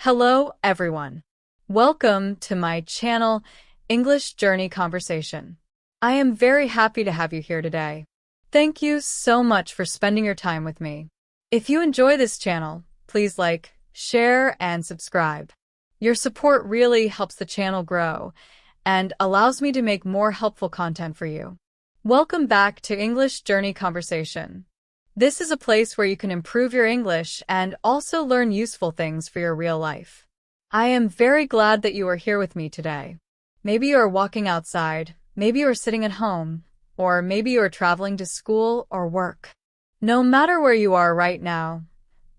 Hello, everyone. Welcome to my channel, English Journey Conversation. I am very happy to have you here today. Thank you so much for spending your time with me. If you enjoy this channel, please like, share, and subscribe. Your support really helps the channel grow and allows me to make more helpful content for you. Welcome back to English Journey Conversation. This is a place where you can improve your English and also learn useful things for your real life. I am very glad that you are here with me today. Maybe you are walking outside, maybe you are sitting at home, or maybe you are traveling to school or work. No matter where you are right now,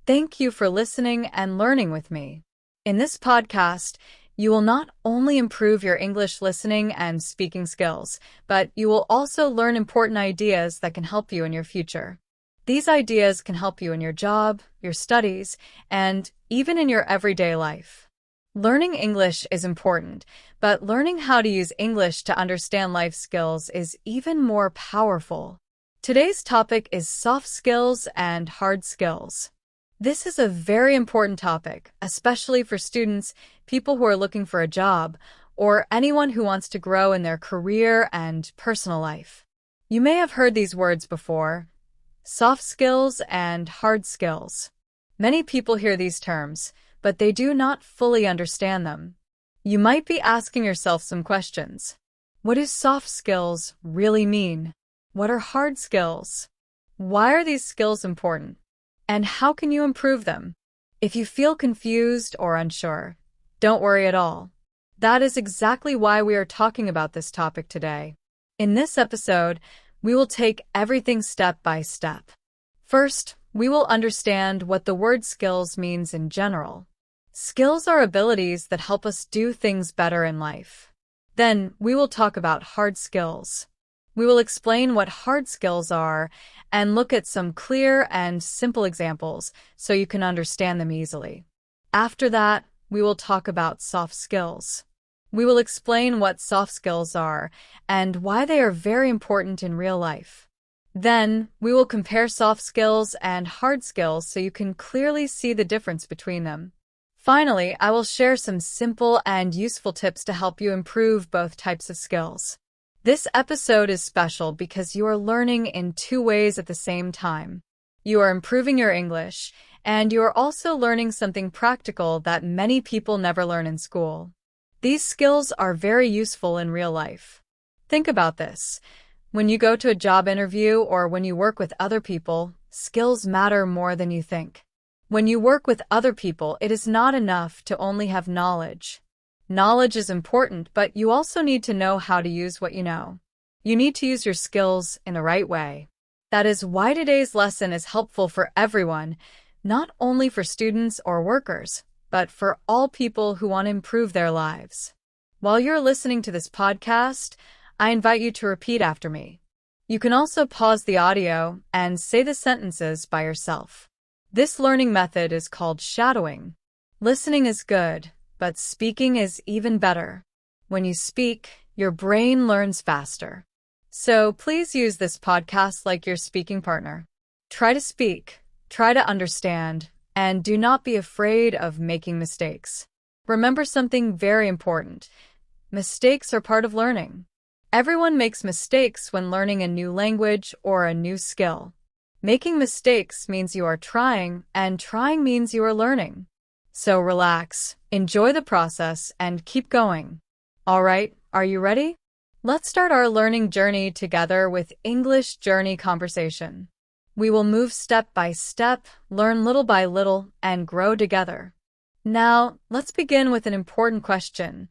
thank you for listening and learning with me. In this podcast, you will not only improve your English listening and speaking skills, but you will also learn important ideas that can help you in your future. These ideas can help you in your job, your studies, and even in your everyday life. Learning English is important, but learning how to use English to understand life skills is even more powerful. Today's topic is soft skills and hard skills. This is a very important topic, especially for students, people who are looking for a job, or anyone who wants to grow in their career and personal life. You may have heard these words before: soft skills and hard skills. Many people hear these terms, but they do not fully understand them. You might be asking yourself some questions. What do soft skills really mean? What are hard skills? Why are these skills important? And how can you improve them? If you feel confused or unsure, don't worry at all. That is exactly why we are talking about this topic today. In this episode, we will take everything step by step. First, we will understand what the word skills means in general. Skills are abilities that help us do things better in life. Then, we will talk about hard skills. We will explain what hard skills are and look at some clear and simple examples so you can understand them easily. After that, we will talk about soft skills. We will explain what soft skills are and why they are very important in real life. Then, we will compare soft skills and hard skills so you can clearly see the difference between them. Finally, I will share some simple and useful tips to help you improve both types of skills. This episode is special because you are learning in two ways at the same time. You are improving your English, and you are also learning something practical that many people never learn in school. These skills are very useful in real life. Think about this. When you go to a job interview or when you work with other people, skills matter more than you think. When you work with other people, it is not enough to only have knowledge. Knowledge is important, but you also need to know how to use what you know. You need to use your skills in the right way. That is why today's lesson is helpful for everyone, not only for students or workers, but for all people who want to improve their lives. While you're listening to this podcast, I invite you to repeat after me. You can also pause the audio and say the sentences by yourself. This learning method is called shadowing. Listening is good, but speaking is even better. When you speak, your brain learns faster. So please use this podcast like your speaking partner. Try to speak, try to understand, and do not be afraid of making mistakes. Remember something very important. Mistakes are part of learning. Everyone makes mistakes when learning a new language or a new skill. Making mistakes means you are trying, and trying means you are learning. So relax, enjoy the process, and keep going. All right, are you ready? Let's start our learning journey together with English Journey Conversation. We will move step by step, learn little by little, and grow together. Now, let's begin with an important question.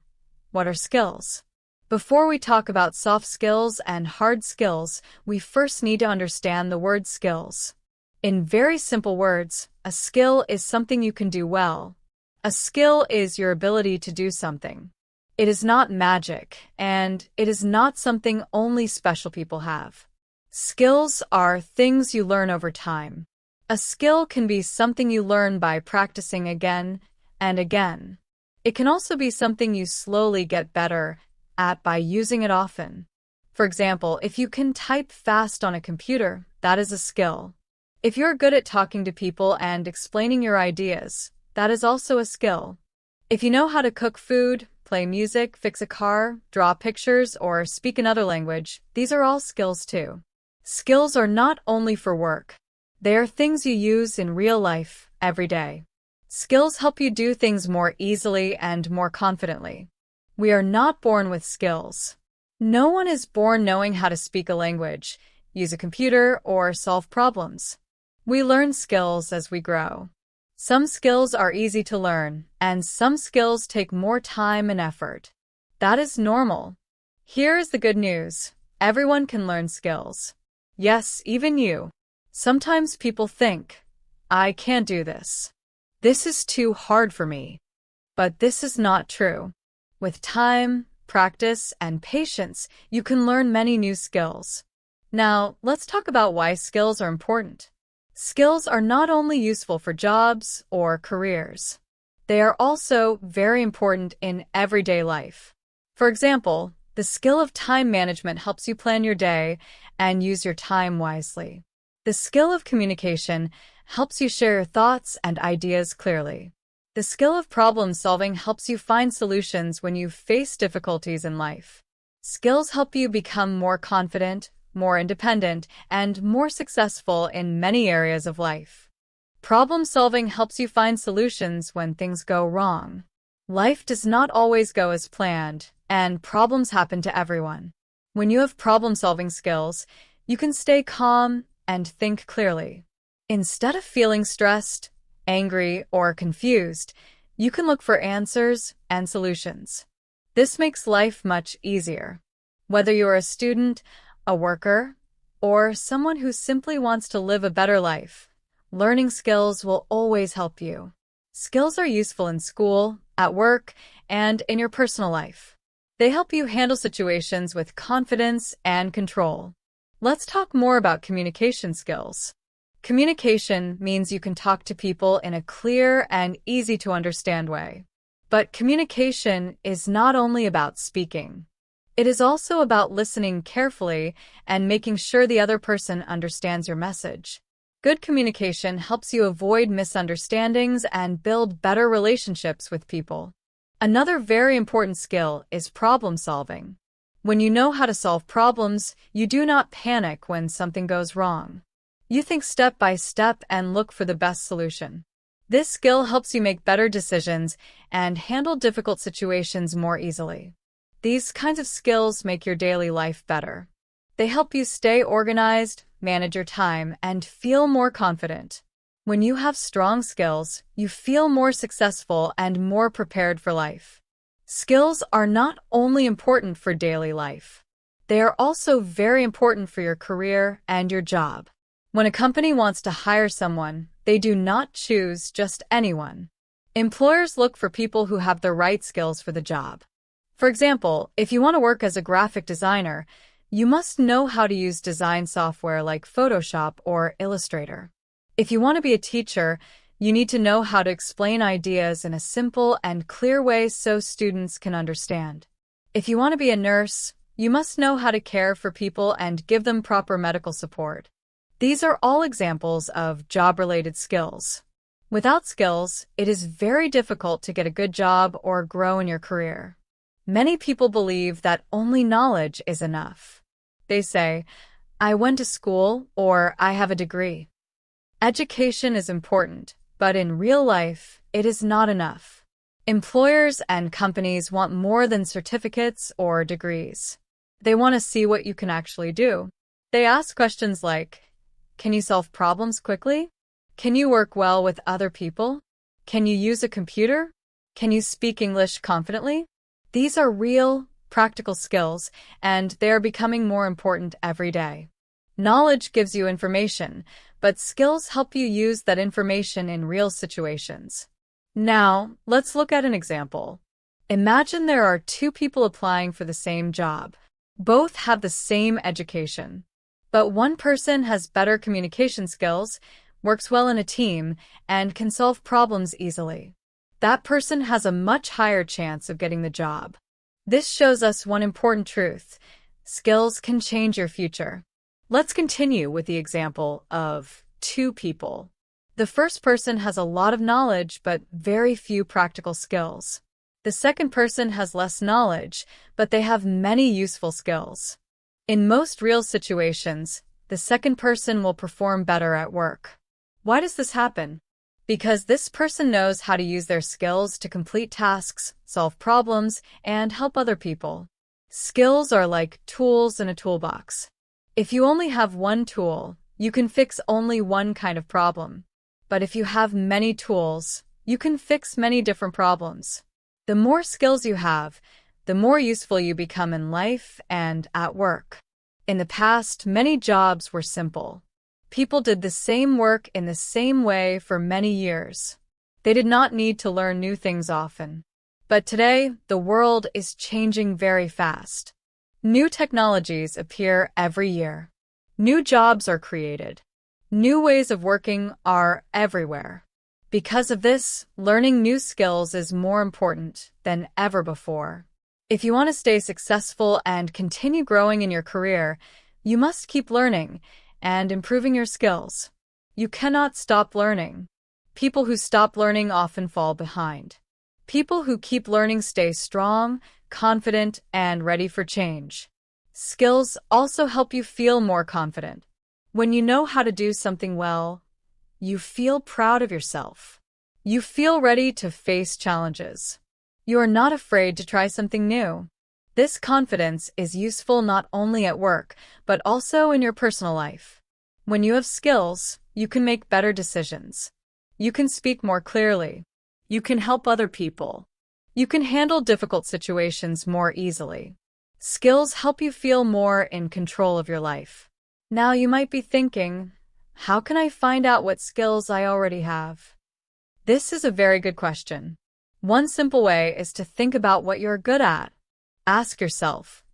What are skills? Before we talk about soft skills and hard skills, we first need to understand the word skills. In very simple words, a skill is something you can do well. A skill is your ability to do something. It is not magic, and it is not something only special people have. Skills are things you learn over time. A skill can be something you learn by practicing again and again. It can also be something you slowly get better at by using it often. For example, if you can type fast on a computer, that is a skill. If you're good at talking to people and explaining your ideas, that is also a skill. If you know how to cook food, play music, fix a car, draw pictures, or speak another language, these are all skills too. Skills are not only for work. They are things you use in real life, every day. Skills help you do things more easily and more confidently. We are not born with skills. No one is born knowing how to speak a language, use a computer, or solve problems. We learn skills as we grow. Some skills are easy to learn, and some skills take more time and effort. That is normal. Here is the good news. Everyone can learn skills. Yes, even you. Sometimes people think, I can't do this. This is too hard for me. But this is not true. With time, practice, and patience, you can learn many new skills. Now, let's talk about why skills are important. Skills are not only useful for jobs or careers. They are also very important in everyday life. For example, the skill of time management helps you plan your day and use your time wisely. The skill of communication helps you share your thoughts and ideas clearly. The skill of problem solving helps you find solutions when you face difficulties in life. Skills help you become more confident, more independent, and more successful in many areas of life. Problem solving helps you find solutions when things go wrong. Life does not always go as planned, and problems happen to everyone. When you have problem-solving skills, you can stay calm and think clearly. Instead of feeling stressed, angry, or confused, you can look for answers and solutions. This makes life much easier. Whether you are a student, a worker, or someone who simply wants to live a better life, learning skills will always help you. Skills are useful in school, at work, and in your personal life. They help you handle situations with confidence and control. Let's talk more about communication skills. Communication means you can talk to people in a clear and easy-to-understand way. But communication is not only about speaking. It is also about listening carefully and making sure the other person understands your message. Good communication helps you avoid misunderstandings and build better relationships with people. Another very important skill is problem solving. When you know how to solve problems, you do not panic when something goes wrong. You think step by step and look for the best solution. This skill helps you make better decisions and handle difficult situations more easily. These kinds of skills make your daily life better. They help you stay organized, manage your time, and feel more confident. When you have strong skills, you feel more successful and more prepared for life. Skills are not only important for daily life. They are also very important for your career and your job. When a company wants to hire someone, they do not choose just anyone. Employers look for people who have the right skills for the job. For example, if you want to work as a graphic designer, you must know how to use design software like Photoshop or Illustrator. If you want to be a teacher, you need to know how to explain ideas in a simple and clear way so students can understand. If you want to be a nurse, you must know how to care for people and give them proper medical support. These are all examples of job-related skills. Without skills, it is very difficult to get a good job or grow in your career. Many people believe that only knowledge is enough. They say, I went to school or I have a degree. Education is important, but in real life, it is not enough. Employers and companies want more than certificates or degrees. They want to see what you can actually do. They ask questions like, can you solve problems quickly? Can you work well with other people? Can you use a computer? Can you speak English confidently? These are real, practical skills, and they are becoming more important every day. Knowledge gives you information, but skills help you use that information in real situations. Now, let's look at an example. Imagine there are two people applying for the same job. Both have the same education. But one person has better communication skills, works well in a team, and can solve problems easily. That person has a much higher chance of getting the job. This shows us one important truth. Skills can change your future. Let's continue with the example of two people. The first person has a lot of knowledge but very few practical skills. The second person has less knowledge, but they have many useful skills. In most real situations, the second person will perform better at work. Why does this happen? Because this person knows how to use their skills to complete tasks, solve problems, and help other people. Skills are like tools in a toolbox. If you only have one tool, you can fix only one kind of problem. But if you have many tools, you can fix many different problems. The more skills you have, the more useful you become in life and at work. In the past, many jobs were simple. People did the same work in the same way for many years. They did not need to learn new things often. But today, the world is changing very fast. New technologies appear every year. New jobs are created. New ways of working are everywhere. Because of this, learning new skills is more important than ever before. If you want to stay successful and continue growing in your career, you must keep learning and improving your skills. You cannot stop learning. People who stop learning often fall behind. People who keep learning stay strong, confident, and ready for change. Skills also help you feel more confident. When you know how to do something well, you feel proud of yourself. You feel ready to face challenges. You are not afraid to try something new. This confidence is useful not only at work, but also in your personal life. When you have skills, you can make better decisions. You can speak more clearly. You can help other people. You can handle difficult situations more easily. Skills help you feel more in control of your life. Now you might be thinking, how can I find out what skills I already have? This is a very good question. One simple way is to think about what you're good at. Ask yourself,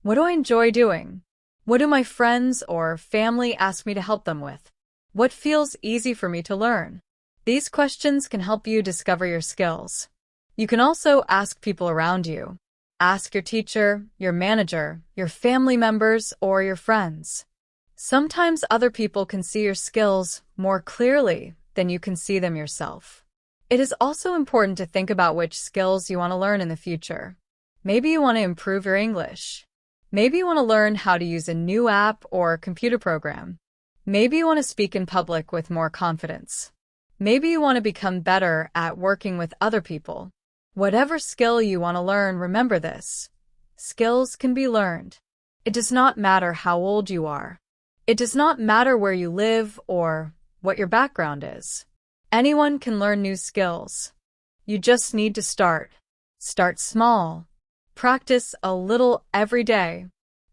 what do I enjoy doing? What do my friends or family ask me to help them with? What feels easy for me to learn? These questions can help you discover your skills. You can also ask people around you. Ask your teacher, your manager, your family members, or your friends. Sometimes other people can see your skills more clearly than you can see them yourself. It is also important to think about which skills you want to learn in the future. Maybe you want to improve your English. Maybe you want to learn how to use a new app or computer program. Maybe you want to speak in public with more confidence. Maybe you want to become better at working with other people. Whatever skill you want to learn, remember this. Skills can be learned. It does not matter how old you are. It does not matter where you live or what your background is. Anyone can learn new skills. You just need to start. Start small. Practice a little every day.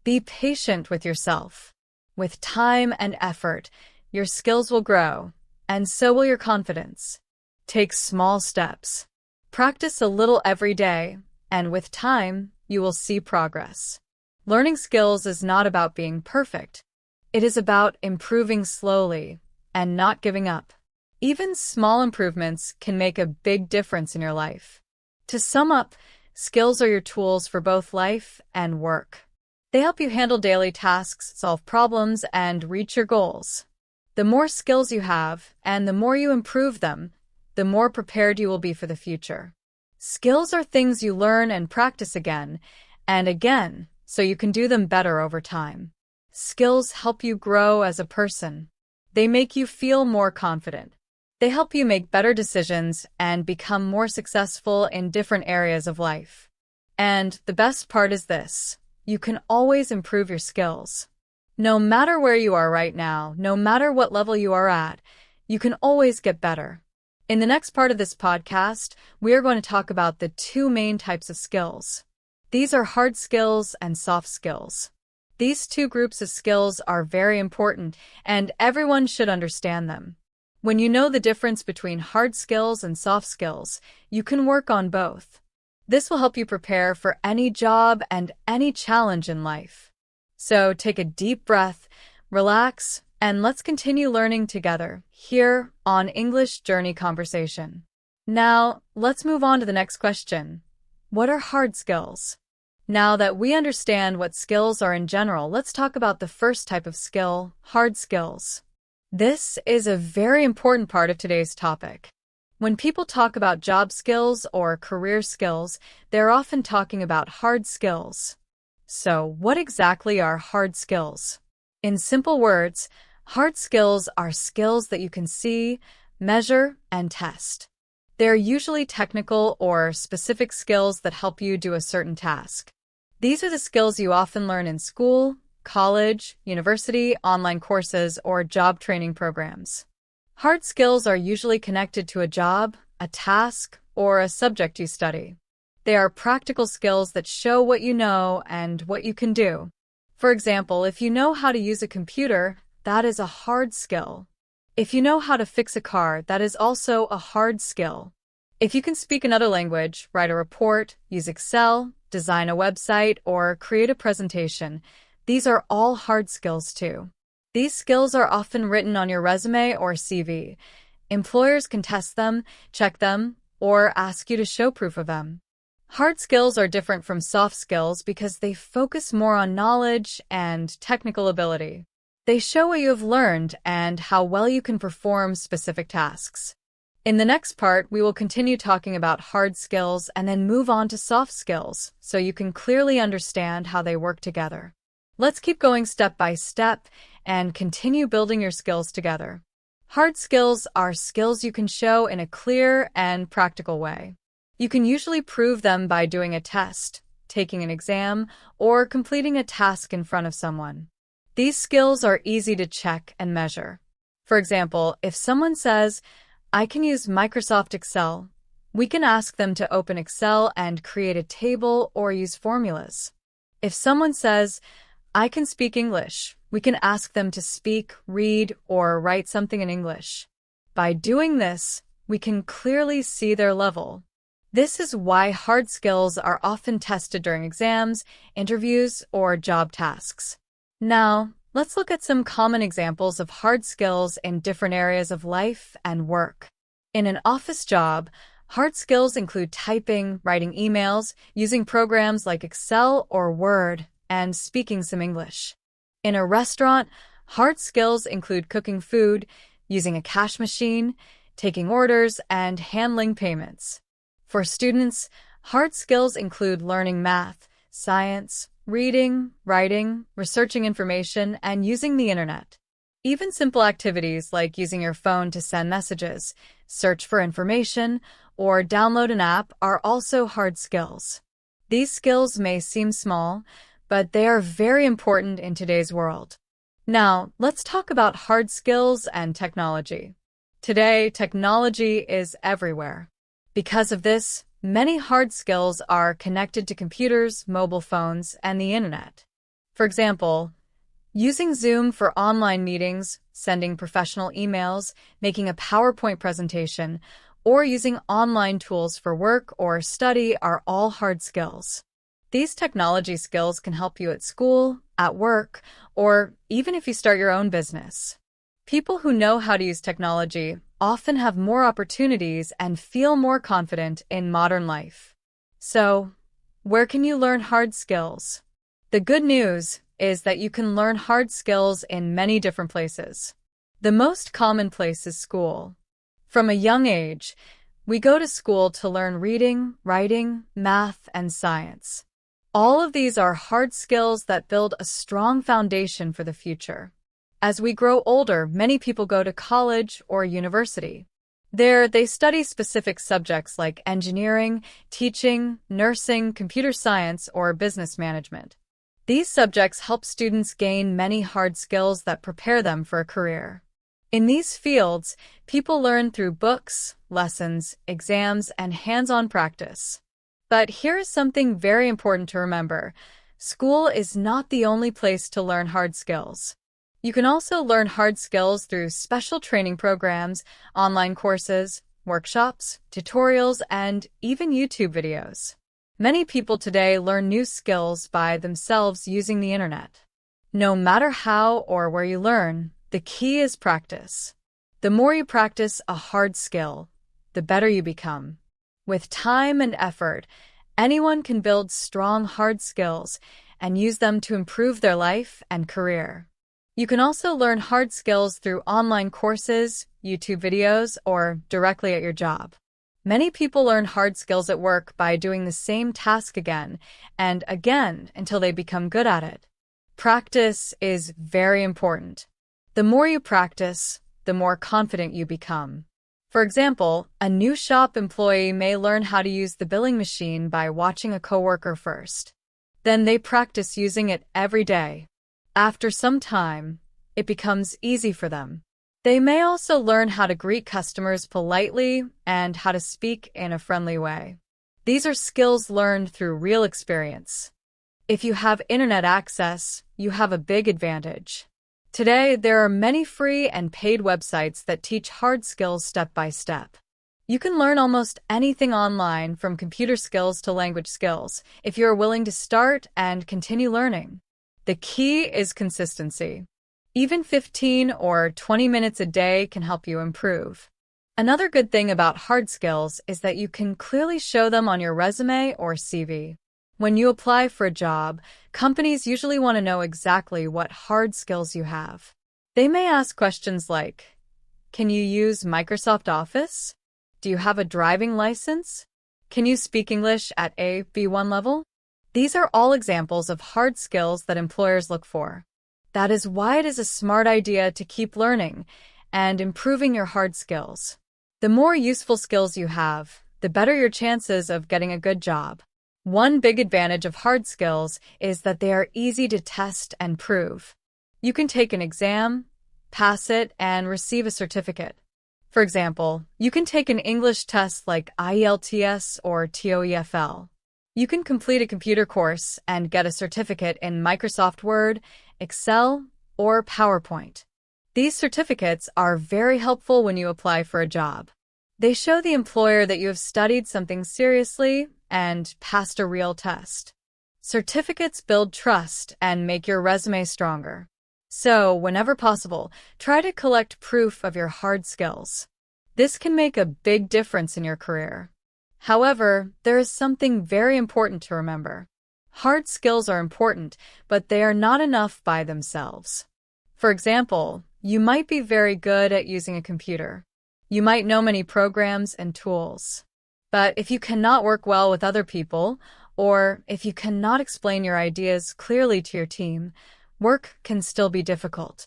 Be patient with yourself. With time and effort, your skills will grow, and so will your confidence. Take small steps. Practice a little every day, and with time, you will see progress. Learning skills is not about being perfect. It is about improving slowly and not giving up. Even small improvements can make a big difference in your life. To sum up, skills are your tools for both life and work. They help you handle daily tasks, solve problems, and reach your goals. The more skills you have, and the more you improve them, the more prepared you will be for the future. Skills are things you learn and practice again and again, so you can do them better over time. Skills help you grow as a person. They make you feel more confident. They help you make better decisions and become more successful in different areas of life. And the best part is this: you can always improve your skills. No matter where you are right now, no matter what level you are at, you can always get better. In the next part of this podcast, we are going to talk about the two main types of skills. These are hard skills and soft skills. These two groups of skills are very important, and everyone should understand them. When you know the difference between hard skills and soft skills, you can work on both. This will help you prepare for any job and any challenge in life. So take a deep breath, relax, and let's continue learning together here on English Journey Conversation. Now, let's move on to the next question. What are hard skills? Now that we understand what skills are in general, let's talk about the first type of skill, hard skills. This is a very important part of today's topic. When people talk about job skills or career skills, they're often talking about hard skills. So, what exactly are hard skills? In simple words, hard skills are skills that you can see, measure, and test. They're usually technical or specific skills that help you do a certain task. These are the skills you often learn in school, college, university, online courses, or job training programs. Hard skills are usually connected to a job, a task, or a subject you study. They are practical skills that show what you know and what you can do. For example, if you know how to use a computer, that is a hard skill. If you know how to fix a car, that is also a hard skill. If you can speak another language, write a report, use Excel, design a website, or create a presentation, these are all hard skills too. These skills are often written on your resume or CV. Employers can test them, check them, or ask you to show proof of them. Hard skills are different from soft skills because they focus more on knowledge and technical ability. They show what you have learned and how well you can perform specific tasks. In the next part, we will continue talking about hard skills and then move on to soft skills so you can clearly understand how they work together. Let's keep going step by step and continue building your skills together. Hard skills are skills you can show in a clear and practical way. You can usually prove them by doing a test, taking an exam, or completing a task in front of someone. These skills are easy to check and measure. For example, if someone says, "I can use Microsoft Excel," we can ask them to open Excel and create a table or use formulas. If someone says, "I can speak English," we can ask them to speak, read, or write something in English. By doing this, we can clearly see their level. This is why hard skills are often tested during exams, interviews, or job tasks. Now, let's look at some common examples of hard skills in different areas of life and work. In an office job, hard skills include typing, writing emails, using programs like Excel or Word, and speaking some English. In a restaurant, hard skills include cooking food, using a cash machine, taking orders, and handling payments. For students, hard skills include learning math, science, reading, writing, researching information, and using the internet. Even simple activities like using your phone to send messages, search for information, or download an app are also hard skills. These skills may seem small, but they are very important in today's world. Now, let's talk about hard skills and technology. Today, technology is everywhere. Because of this, many hard skills are connected to computers, mobile phones, and the internet. For example, using Zoom for online meetings, sending professional emails, making a PowerPoint presentation, or using online tools for work or study are all hard skills. These technology skills can help you at school, at work, or even if you start your own business. People who know how to use technology often have more opportunities and feel more confident in modern life. So, where can you learn hard skills? The good news is that you can learn hard skills in many different places. The most common place is school. From a young age, we go to school to learn reading, writing, math, and science. All of these are hard skills that build a strong foundation for the future. As we grow older, many people go to college or university. There, they study specific subjects like engineering, teaching, nursing, computer science, or business management. These subjects help students gain many hard skills that prepare them for a career. In these fields, people learn through books, lessons, exams, and hands-on practice. But here is something very important to remember. School is not the only place to learn hard skills. You can also learn hard skills through special training programs, online courses, workshops, tutorials, and even YouTube videos. Many people today learn new skills by themselves using the internet. No matter how or where you learn, the key is practice. The more you practice a hard skill, the better you become. With time and effort, anyone can build strong hard skills and use them to improve their life and career. You can also learn hard skills through online courses, YouTube videos, or directly at your job. Many people learn hard skills at work by doing the same task again and again until they become good at it. Practice is very important. The more you practice, the more confident you become. For example, a new shop employee may learn how to use the billing machine by watching a coworker first. Then they practice using it every day. After some time, it becomes easy for them. They may also learn how to greet customers politely and how to speak in a friendly way. These are skills learned through real experience. If you have internet access, you have a big advantage. Today, there are many free and paid websites that teach hard skills step by step. You can learn almost anything online, from computer skills to language skills, if you are willing to start and continue learning. The key is consistency. Even 15 or 20 minutes a day can help you improve. Another good thing about hard skills is that you can clearly show them on your resume or CV. When you apply for a job, companies usually want to know exactly what hard skills you have. They may ask questions like, can you use Microsoft Office? Do you have a driving license? Can you speak English at a B1 level? These are all examples of hard skills that employers look for. That is why it is a smart idea to keep learning and improving your hard skills. The more useful skills you have, the better your chances of getting a good job. One big advantage of hard skills is that they are easy to test and prove. You can take an exam, pass it, and receive a certificate. For example, you can take an English test like IELTS or TOEFL. You can complete a computer course and get a certificate in Microsoft Word, Excel, or PowerPoint. These certificates are very helpful when you apply for a job. They show the employer that you have studied something seriously and passed a real test. Certificates build trust and make your resume stronger. So, whenever possible, try to collect proof of your hard skills. This can make a big difference in your career. However, there is something very important to remember. Hard skills are important, but they are not enough by themselves. For example, you might be very good at using a computer. You might know many programs and tools. But if you cannot work well with other people, or if you cannot explain your ideas clearly to your team, work can still be difficult.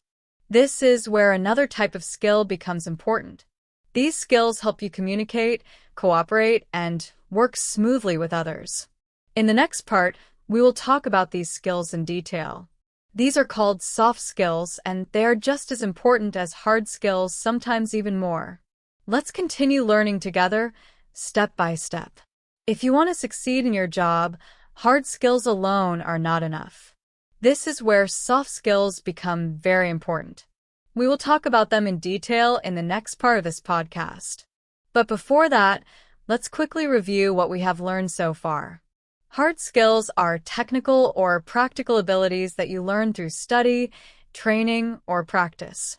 This is where another type of skill becomes important. These skills help you communicate, cooperate, and work smoothly with others. In the next part, we will talk about these skills in detail. These are called soft skills, and they are just as important as hard skills, sometimes even more. Let's continue learning together, step by step. If you want to succeed in your job, hard skills alone are not enough. This is where soft skills become very important. We will talk about them in detail in the next part of this podcast. But before that, let's quickly review what we have learned so far. Hard skills are technical or practical abilities that you learn through study, training, or practice.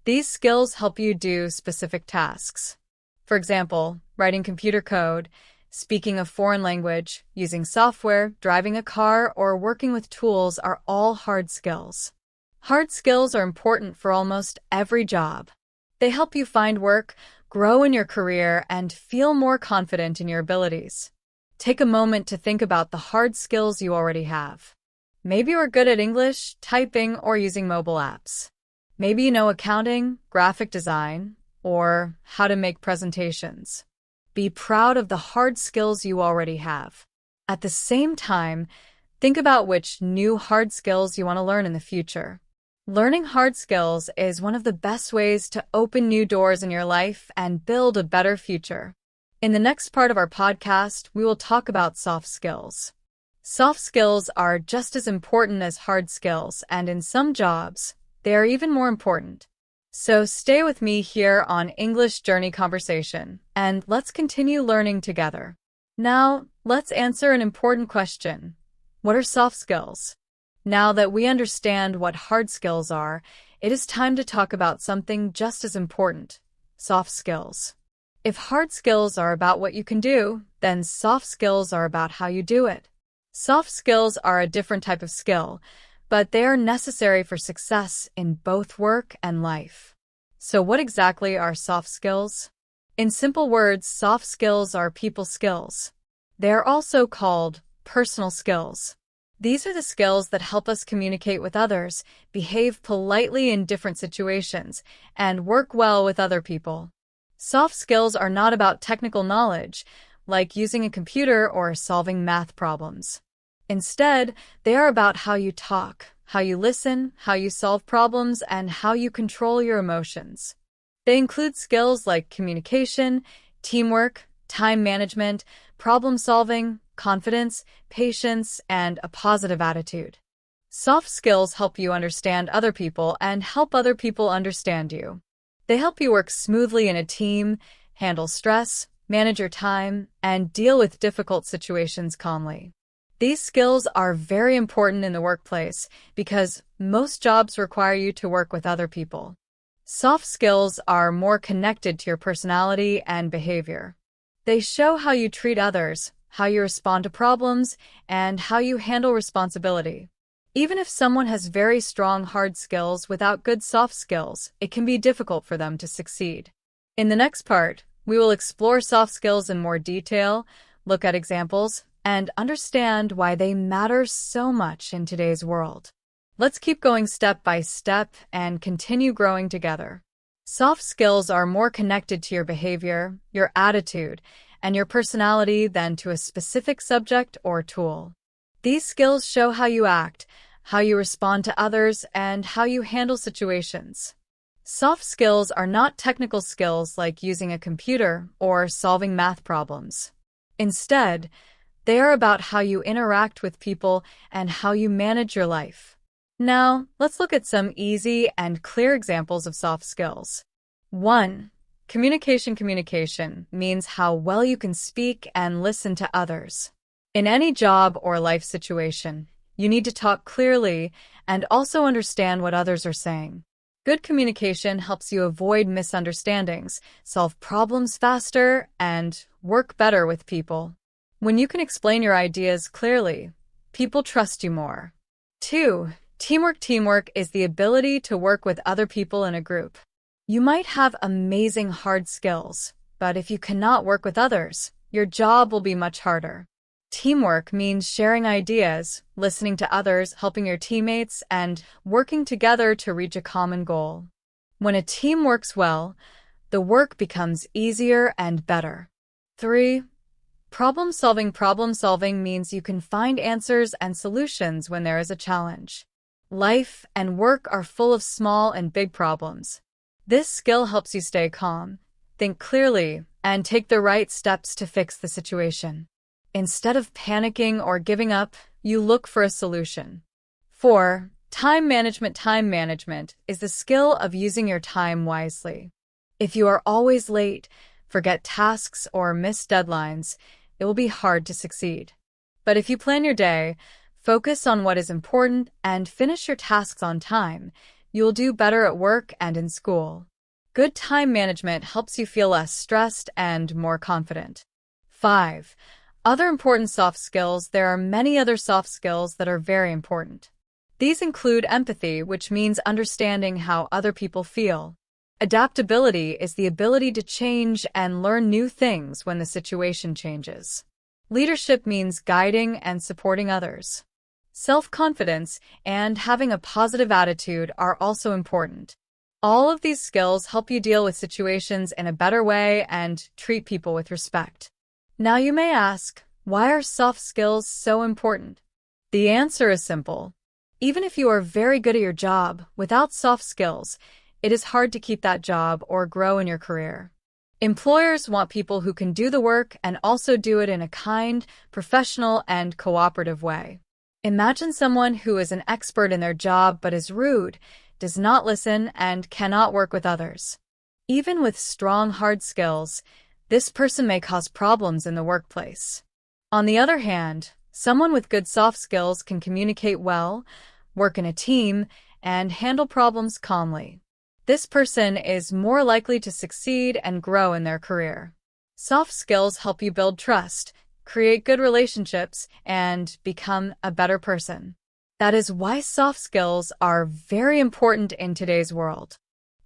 These skills help you do specific tasks. For example, writing computer code, speaking a foreign language, using software, driving a car, or working with tools are all hard skills. Hard skills are important for almost every job. They help you find work, grow in your career, and feel more confident in your abilities. Take a moment to think about the hard skills you already have. Maybe you are good at English, typing, or using mobile apps. Maybe you know accounting, graphic design, or how to make presentations. Be proud of the hard skills you already have. At the same time, think about which new hard skills you want to learn in the future. Learning hard skills is one of the best ways to open new doors in your life and build a better future. In the next part of our podcast, we will talk about soft skills. Soft skills are just as important as hard skills, and in some jobs, they are even more important. So stay with me here on English Journey Conversation, and let's continue learning together. Now, let's answer an important question. What are soft skills? Now that we understand what hard skills are, it is time to talk about something just as important: soft skills. If hard skills are about what you can do, then soft skills are about how you do it. Soft skills are a different type of skill, but they are necessary for success in both work and life. So what exactly are soft skills? In simple words, soft skills are people skills. They are also called personal skills. These are the skills that help us communicate with others, behave politely in different situations, and work well with other people. Soft skills are not about technical knowledge, like using a computer or solving math problems. Instead, they are about how you talk, how you listen, how you solve problems, and how you control your emotions. They include skills like communication, teamwork, time management, problem solving, confidence, patience, and a positive attitude. Soft skills help you understand other people and help other people understand you. They help you work smoothly in a team, handle stress, manage your time, and deal with difficult situations calmly. These skills are very important in the workplace because most jobs require you to work with other people. Soft skills are more connected to your personality and behavior. They show how you treat others, how you respond to problems, and how you handle responsibility. Even if someone has very strong hard skills without good soft skills, it can be difficult for them to succeed. In the next part, we will explore soft skills in more detail, look at examples, and understand why they matter so much in today's world. Let's keep going step by step and continue growing together. Soft skills are more connected to your behavior, your attitude, and your personality than to a specific subject or tool. These skills show how you act, how you respond to others, and how you handle situations. Soft skills are not technical skills like using a computer or solving math problems. Instead, they are about how you interact with people and how you manage your life. Now, let's look at some easy and clear examples of soft skills. 1. Communication. Communication means how well you can speak and listen to others. In any job or life situation, you need to talk clearly and also understand what others are saying. Good communication helps you avoid misunderstandings, solve problems faster, and work better with people. When you can explain your ideas clearly, people trust you more. 2. Teamwork. Teamwork is the ability to work with other people in a group. You might have amazing hard skills, but if you cannot work with others, your job will be much harder. Teamwork means sharing ideas, listening to others, helping your teammates, and working together to reach a common goal. When a team works well, the work becomes easier and better. 3. Problem solving. Problem solving means you can find answers and solutions when there is a challenge. Life and work are full of small and big problems. This skill helps you stay calm, think clearly, and take the right steps to fix the situation. Instead of panicking or giving up, you look for a solution. 4. Time management. Time management is the skill of using your time wisely. If you are always late, forget tasks, or miss deadlines, it will be hard to succeed. But if you plan your day, focus on what is important, and finish your tasks on time, you will do better at work and in school. Good time management helps you feel less stressed and more confident. 5. Other important soft skills. There are many other soft skills that are very important. These include empathy, which means understanding how other people feel. Adaptability is the ability to change and learn new things when the situation changes. Leadership means guiding and supporting others. Self-confidence and having a positive attitude are also important. All of these skills help you deal with situations in a better way and treat people with respect. Now you may ask, why are soft skills so important? The answer is simple. Even if you are very good at your job, without soft skills, it is hard to keep that job or grow in your career. Employers want people who can do the work and also do it in a kind, professional, and cooperative way. Imagine someone who is an expert in their job but is rude, does not listen, and cannot work with others. Even with strong hard skills, this person may cause problems in the workplace. On the other hand, someone with good soft skills can communicate well, work in a team, and handle problems calmly. This person is more likely to succeed and grow in their career. Soft skills help you build trust, create good relationships, and become a better person. That is why soft skills are very important in today's world.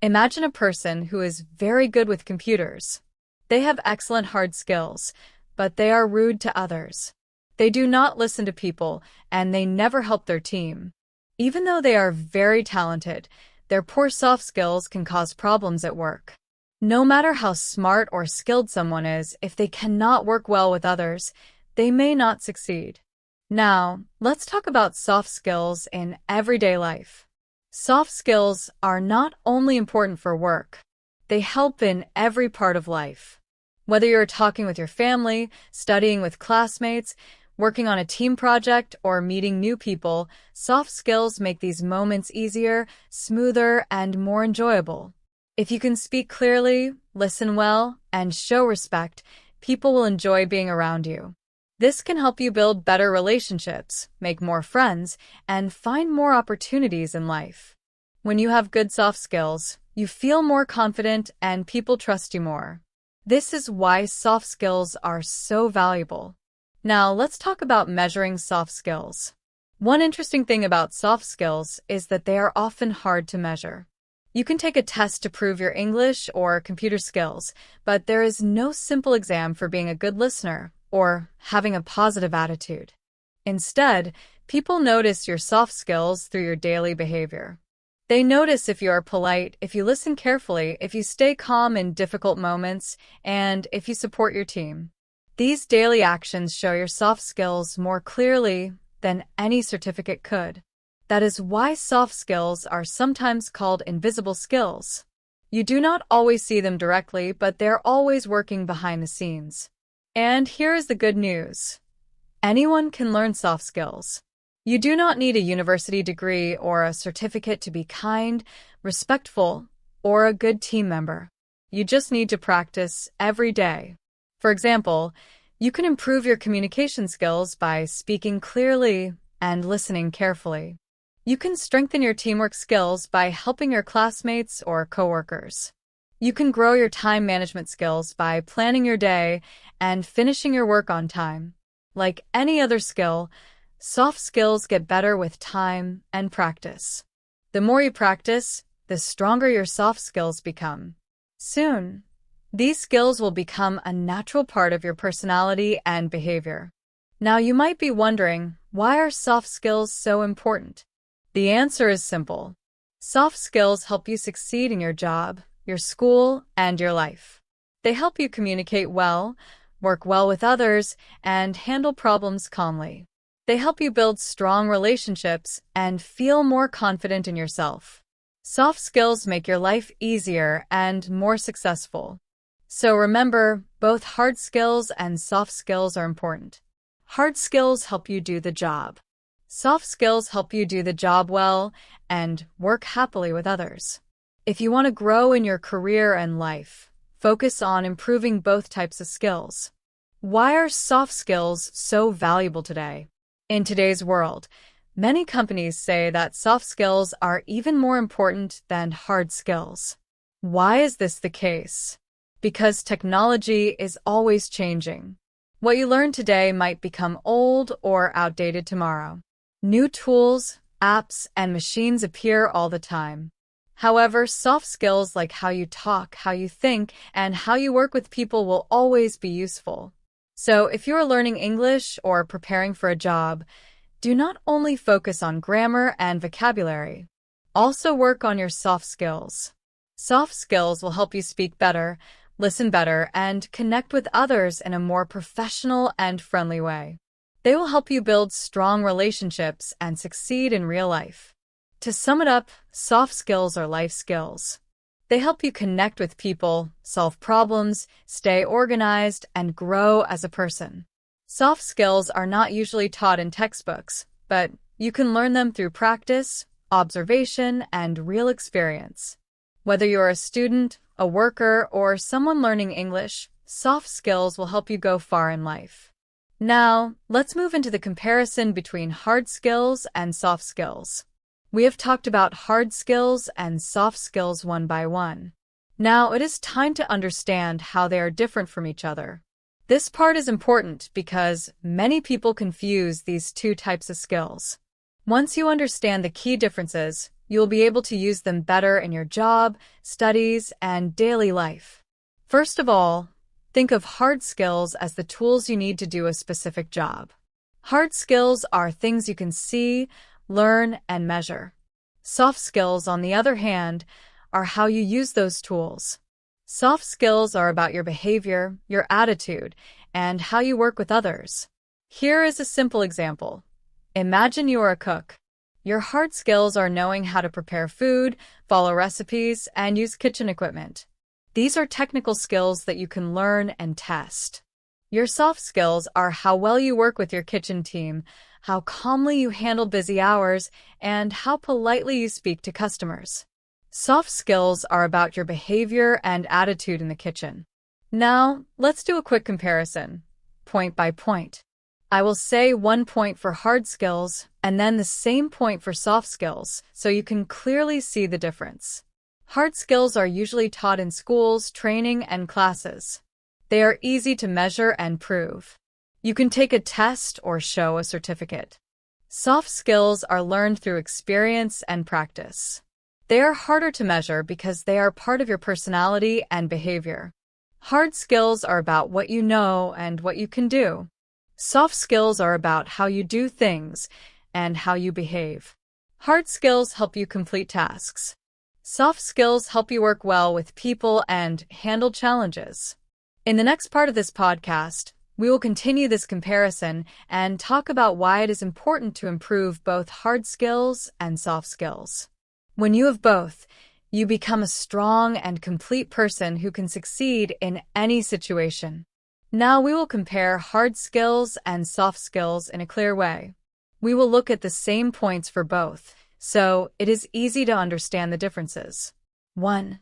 Imagine a person who is very good with computers. They have excellent hard skills, but they are rude to others. They do not listen to people, and they never help their team. Even though they are very talented, their poor soft skills can cause problems at work. No matter how smart or skilled someone is, if they cannot work well with others, they may not succeed. Now, let's talk about soft skills in everyday life. Soft skills are not only important for work, they help in every part of life. Whether you're talking with your family, studying with classmates, working on a team project, or meeting new people, soft skills make these moments easier, smoother, and more enjoyable. If you can speak clearly, listen well, and show respect, people will enjoy being around you. This can help you build better relationships, make more friends, and find more opportunities in life. When you have good soft skills, you feel more confident and people trust you more. This is why soft skills are so valuable. Now, let's talk about measuring soft skills. One interesting thing about soft skills is that they are often hard to measure. You can take a test to prove your English or computer skills, but there is no simple exam for being a good listener or having a positive attitude. Instead, people notice your soft skills through your daily behavior. They notice if you are polite, if you listen carefully, if you stay calm in difficult moments, and if you support your team. These daily actions show your soft skills more clearly than any certificate could. That is why soft skills are sometimes called invisible skills. You do not always see them directly, but they're always working behind the scenes. And here is the good news. Anyone can learn soft skills. You do not need a university degree or a certificate to be kind, respectful, or a good team member. You just need to practice every day. For example, you can improve your communication skills by speaking clearly and listening carefully. You can strengthen your teamwork skills by helping your classmates or coworkers. You can grow your time management skills by planning your day and finishing your work on time. Like any other skill, soft skills get better with time and practice. The more you practice, the stronger your soft skills become. Soon, these skills will become a natural part of your personality and behavior. Now you might be wondering, why are soft skills so important? The answer is simple. Soft skills help you succeed in your job, your school, and your life. They help you communicate well, work well with others, and handle problems calmly. They help you build strong relationships and feel more confident in yourself. Soft skills make your life easier and more successful. So remember, both hard skills and soft skills are important. Hard skills help you do the job. Soft skills help you do the job well and work happily with others. If you want to grow in your career and life, focus on improving both types of skills. Why are soft skills so valuable today? In today's world, many companies say that soft skills are even more important than hard skills. Why is this the case? Because technology is always changing. What you learn today might become old or outdated tomorrow. New tools, apps, and machines appear all the time. However, soft skills like how you talk, how you think, and how you work with people will always be useful. So, if you're learning English or preparing for a job, do not only focus on grammar and vocabulary. Also work on your soft skills. Soft skills will help you speak better, listen better, and connect with others in a more professional and friendly way. They will help you build strong relationships and succeed in real life. To sum it up, soft skills are life skills. They help you connect with people, solve problems, stay organized, and grow as a person. Soft skills are not usually taught in textbooks, but you can learn them through practice, observation, and real experience. Whether you're a student, a worker, or someone learning English, soft skills will help you go far in life. Now, let's move into the comparison between hard skills and soft skills. We have talked about hard skills and soft skills one by one. Now it is time to understand how they are different from each other. This part is important because many people confuse these two types of skills. Once you understand the key differences, you'll be able to use them better in your job, studies, and daily life. First of all, think of hard skills as the tools you need to do a specific job. Hard skills are things you can see, learn, and measure. Soft skills, on the other hand, are how you use those tools. Soft skills are about your behavior, your attitude, and how you work with others. Here is a simple example. Imagine you are a cook. Your hard skills are knowing how to prepare food, follow recipes, and use kitchen equipment. These are technical skills that you can learn and test. Your soft skills are how well you work with your kitchen team, how calmly you handle busy hours, and how politely you speak to customers. Soft skills are about your behavior and attitude in the kitchen. Now, let's do a quick comparison, point by point. I will say 1 point for hard skills and then the same point for soft skills so you can clearly see the difference. Hard skills are usually taught in schools, training, and classes. They are easy to measure and prove. You can take a test or show a certificate. Soft skills are learned through experience and practice. They are harder to measure because they are part of your personality and behavior. Hard skills are about what you know and what you can do. Soft skills are about how you do things and how you behave. Hard skills help you complete tasks. Soft skills help you work well with people and handle challenges. In the next part of this podcast, we will continue this comparison and talk about why it is important to improve both hard skills and soft skills. When you have both, you become a strong and complete person who can succeed in any situation. Now we will compare hard skills and soft skills in a clear way. We will look at the same points for both, so it is easy to understand the differences. 1.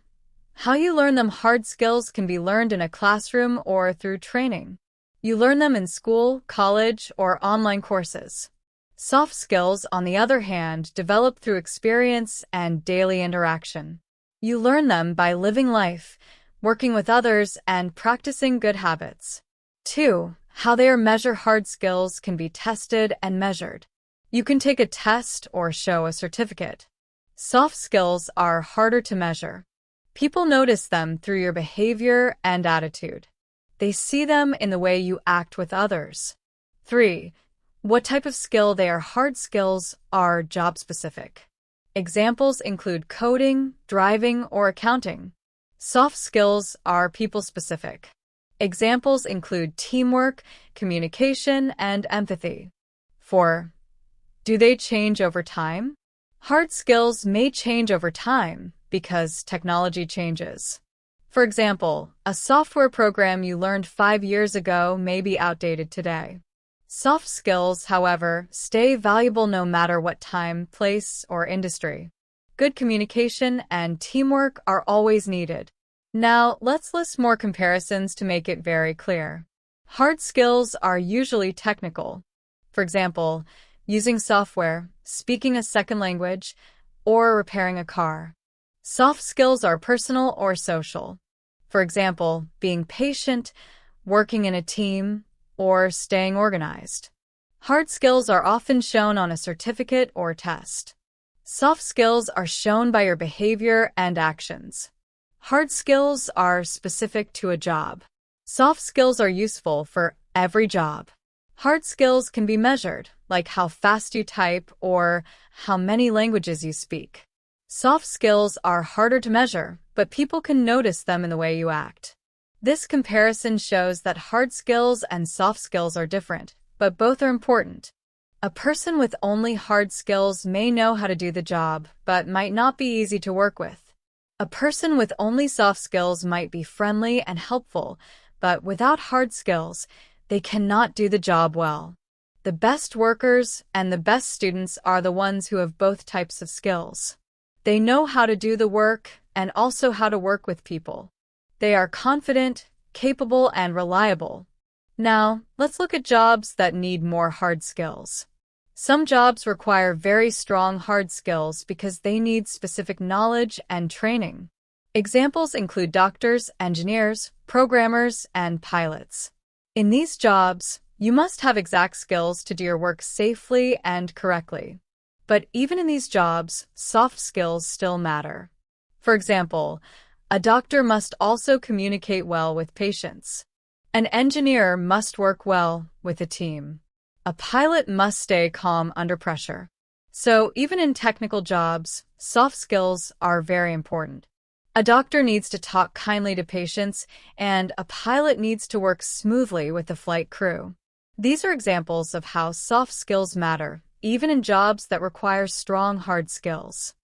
How you learn them. Hard skills can be learned in a classroom or through training. You learn them in school, college, or online courses. Soft skills, on the other hand, develop through experience and daily interaction. You learn them by living life, working with others, and practicing good habits. 2. How they are measured. Hard skills can be tested and measured. You can take a test or show a certificate. Soft skills are harder to measure. People notice them through your behavior and attitude. They see them in the way you act with others. 3. What type of skill they are. Hard skills are job-specific. Examples include coding, driving, or accounting. Soft skills are people-specific. Examples include teamwork, communication, and empathy. 4. Do they change over time? Hard skills may change over time because technology changes. For example, a software program you learned 5 years ago may be outdated today. Soft skills, however, stay valuable no matter what time, place, or industry. Good communication and teamwork are always needed. Now, let's list more comparisons to make it very clear. Hard skills are usually technical. For example, using software, speaking a second language, or repairing a car. Soft skills are personal or social. For example, being patient, working in a team, or staying organized. Hard skills are often shown on a certificate or test. Soft skills are shown by your behavior and actions. Hard skills are specific to a job. Soft skills are useful for every job. Hard skills can be measured, like how fast you type or how many languages you speak. Soft skills are harder to measure, but people can notice them in the way you act. This comparison shows that hard skills and soft skills are different, but both are important. A person with only hard skills may know how to do the job, but might not be easy to work with. A person with only soft skills might be friendly and helpful, but without hard skills, they cannot do the job well. The best workers and the best students are the ones who have both types of skills. They know how to do the work and also how to work with people. They are confident, capable, and reliable. Now, let's look at jobs that need more hard skills. Some jobs require very strong hard skills because they need specific knowledge and training. Examples include doctors, engineers, programmers, and pilots. In these jobs, you must have exact skills to do your work safely and correctly. But even in these jobs, soft skills still matter. For example, a doctor must also communicate well with patients. An engineer must work well with a team. A pilot must stay calm under pressure. So even in technical jobs, soft skills are very important. A doctor needs to talk kindly to patients, and a pilot needs to work smoothly with the flight crew. These are examples of how soft skills matter, even in jobs that require strong hard skills.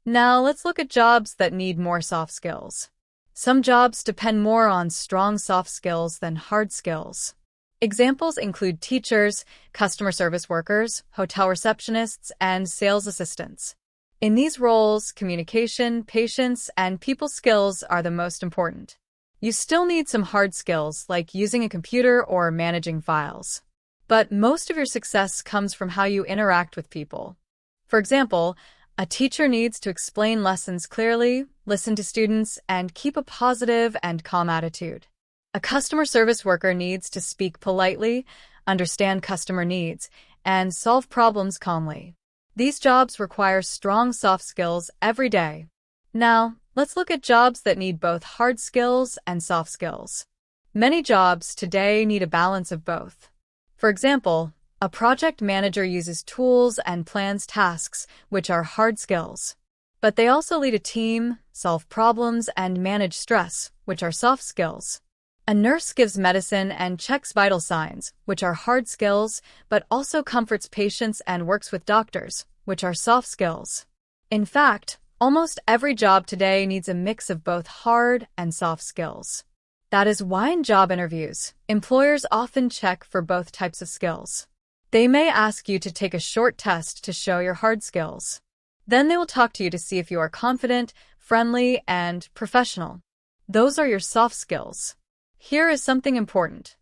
Now let's look at jobs that need more soft skills. Some jobs depend more on strong soft skills than hard skills. Examples include teachers, customer service workers, hotel receptionists, and sales assistants. In these roles, communication, patience, and people skills are the most important. You still need some hard skills like using a computer or managing files. But most of your success comes from how you interact with people. For example, a teacher needs to explain lessons clearly, listen to students, and keep a positive and calm attitude. A customer service worker needs to speak politely, understand customer needs, and solve problems calmly. These jobs require strong soft skills every day. Now, let's look at jobs that need both hard skills and soft skills. Many jobs today need a balance of both. For example, a project manager uses tools and plans tasks, which are hard skills. But they also lead a team, solve problems, and manage stress, which are soft skills. A nurse gives medicine and checks vital signs, which are hard skills, but also comforts patients and works with doctors, which are soft skills. In fact, almost every job today needs a mix of both hard and soft skills. That is why in job interviews, employers often check for both types of skills. They may ask you to take a short test to show your hard skills. Then they will talk to you to see if you are confident, friendly, and professional. Those are your soft skills. Here is something important.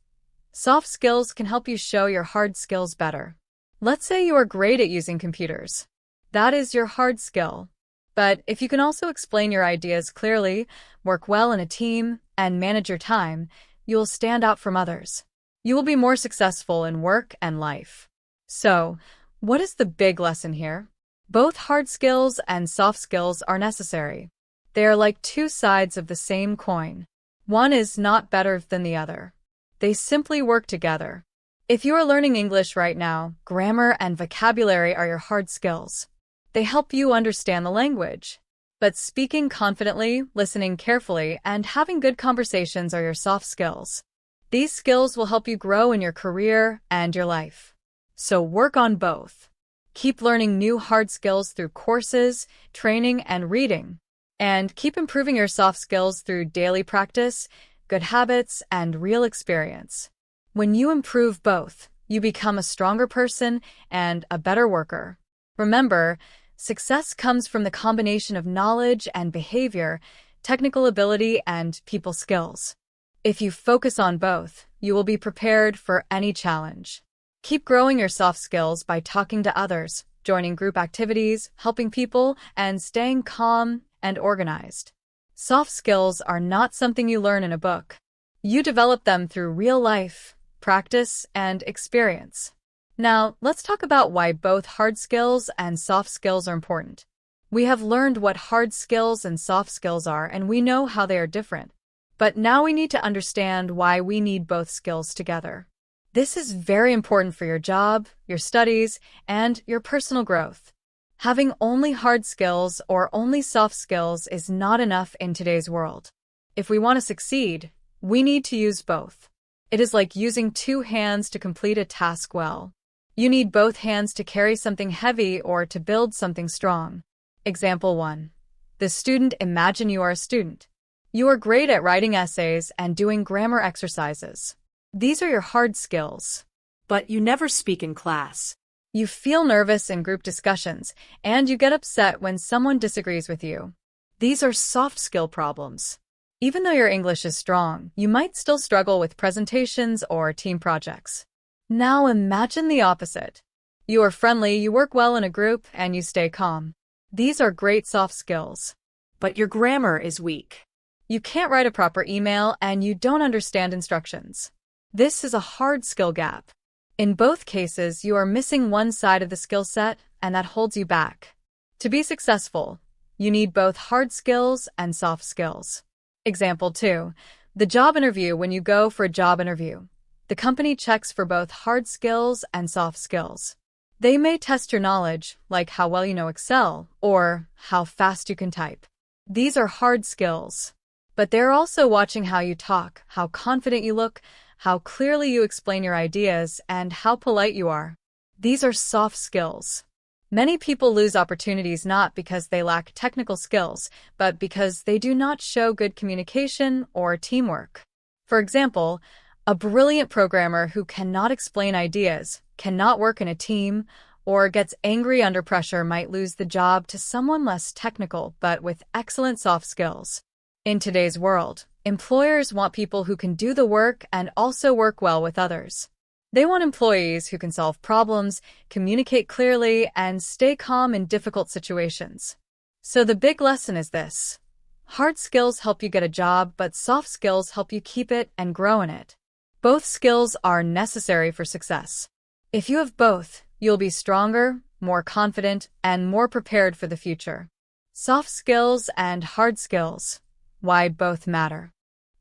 Soft skills can help you show your hard skills better. Let's say you are great at using computers. That is your hard skill. But if you can also explain your ideas clearly, work well in a team, and manage your time, you will stand out from others. You will be more successful in work and life. So, what is the big lesson here? Both hard skills and soft skills are necessary. They are like two sides of the same coin. One is not better than the other. They simply work together. If you are learning English right now, grammar and vocabulary are your hard skills. They help you understand the language. But speaking confidently, listening carefully, and having good conversations are your soft skills. These skills will help you grow in your career and your life. So work on both. Keep learning new hard skills through courses, training, and reading. And keep improving your soft skills through daily practice, good habits, and real experience. When you improve both, you become a stronger person and a better worker. Remember, success comes from the combination of knowledge and behavior, technical ability, and people skills. If you focus on both, you will be prepared for any challenge. Keep growing your soft skills by talking to others, joining group activities, helping people, and staying calm and organized. Soft skills are not something you learn in a book. You develop them through real life, practice, and experience. Now, let's talk about why both hard skills and soft skills are important. We have learned what hard skills and soft skills are, and we know how they are different. But now we need to understand why we need both skills together. This is very important for your job, your studies, and your personal growth. Having only hard skills or only soft skills is not enough in today's world. If we want to succeed, we need to use both. It is like using two hands to complete a task well. You need both hands to carry something heavy or to build something strong. Example 1. The student. Imagine you are a student. You are great at writing essays and doing grammar exercises. These are your hard skills. But you never speak in class. You feel nervous in group discussions, and you get upset when someone disagrees with you. These are soft skill problems. Even though your English is strong, you might still struggle with presentations or team projects. Now imagine the opposite. You are friendly, you work well in a group, and you stay calm. These are great soft skills. But your grammar is weak. You can't write a proper email, and you don't understand instructions. This is a hard skill gap. In both cases, you are missing one side of the skill set, and that holds you back. To be successful, you need both hard skills and soft skills. Example 2. The job interview. When you go for a job interview, the company checks for both hard skills and soft skills. They may test your knowledge, like how well you know Excel or how fast you can type. These are hard skills. But they're also watching how you talk, how confident you look, how clearly you explain your ideas, and how polite you are. These are soft skills. Many people lose opportunities not because they lack technical skills, but because they do not show good communication or teamwork. For example, a brilliant programmer who cannot explain ideas, cannot work in a team, or gets angry under pressure might lose the job to someone less technical but with excellent soft skills. In today's world, employers want people who can do the work and also work well with others. They want employees who can solve problems, communicate clearly, and stay calm in difficult situations. So the big lesson is this: hard skills help you get a job, but soft skills help you keep it and grow in it. Both skills are necessary for success. If you have both, you'll be stronger, more confident, and more prepared for the future. Soft skills and hard skills. Why both matter.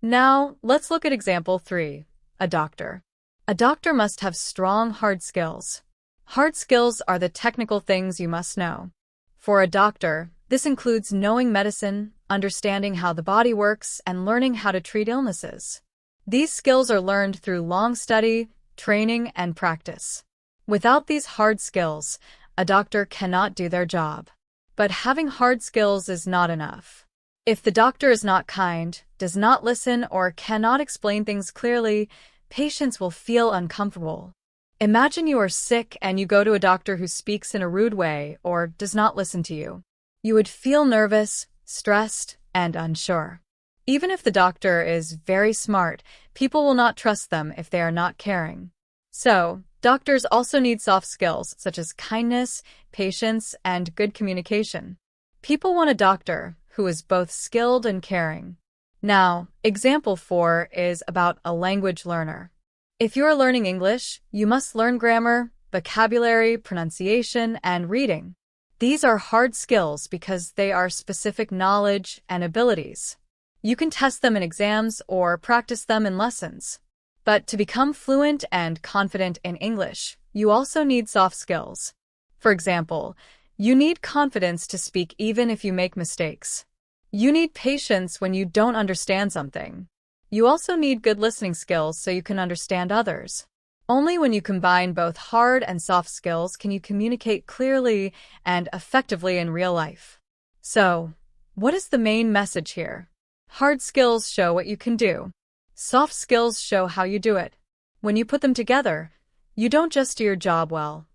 Now, let's look at example 3. A doctor. A doctor must have strong hard skills. Hard skills are the technical things you must know. For a doctor, this includes knowing medicine, understanding how the body works, and learning how to treat illnesses. These skills are learned through long study, training, and practice. Without these hard skills, a doctor cannot do their job. But having hard skills is not enough. If the doctor is not kind, does not listen, or cannot explain things clearly, patients will feel uncomfortable. Imagine you are sick and you go to a doctor who speaks in a rude way or does not listen to you. You would feel nervous, stressed, and unsure. Even if the doctor is very smart, people will not trust them if they are not caring. So, doctors also need soft skills such as kindness, patience, and good communication. People want a doctor who is both skilled and caring. Now, example 4 is about a language learner. If you are learning English, you must learn grammar, vocabulary, pronunciation, and reading. These are hard skills because they are specific knowledge and abilities. You can test them in exams or practice them in lessons. But to become fluent and confident in English, you also need soft skills. For example, you need confidence to speak even if you make mistakes. You need patience when you don't understand something. You also need good listening skills so you can understand others. Only when you combine both hard and soft skills can you communicate clearly and effectively in real life. So, what is the main message here? Hard skills show what you can do. Soft skills show how you do it. When you put them together, you don't just do your job well.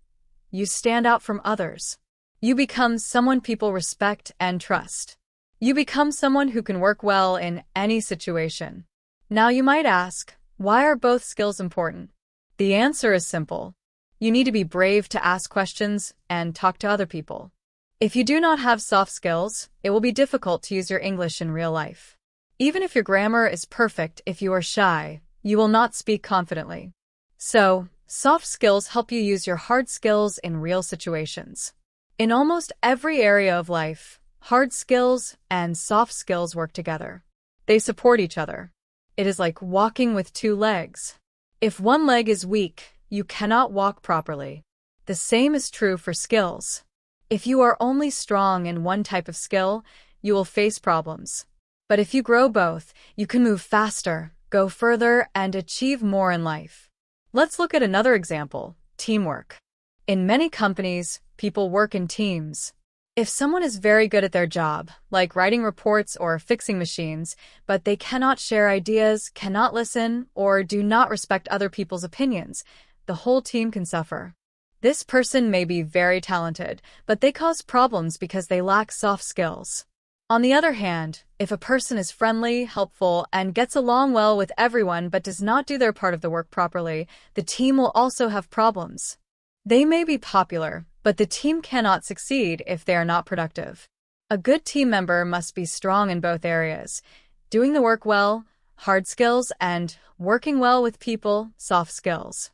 You stand out from others. You become someone people respect and trust. You become someone who can work well in any situation. Now you might ask, why are both skills important? The answer is simple. You need to be brave to ask questions and talk to other people. If you do not have soft skills, it will be difficult to use your English in real life. Even if your grammar is perfect, if you are shy, you will not speak confidently. So, soft skills help you use your hard skills in real situations. In almost every area of life, hard skills and soft skills work together. They support each other. It is like walking with two legs. If one leg is weak, you cannot walk properly. The same is true for skills. If you are only strong in one type of skill, you will face problems. But if you grow both, you can move faster, go further, and achieve more in life. Let's look at another example: teamwork. In many companies, people work in teams. If someone is very good at their job, like writing reports or fixing machines, but they cannot share ideas, cannot listen, or do not respect other people's opinions, the whole team can suffer. This person may be very talented, but they cause problems because they lack soft skills. On the other hand, if a person is friendly, helpful, and gets along well with everyone but does not do their part of the work properly, the team will also have problems. They may be popular, but the team cannot succeed if they are not productive. A good team member must be strong in both areas: doing the work well, hard skills, and working well with people, soft skills.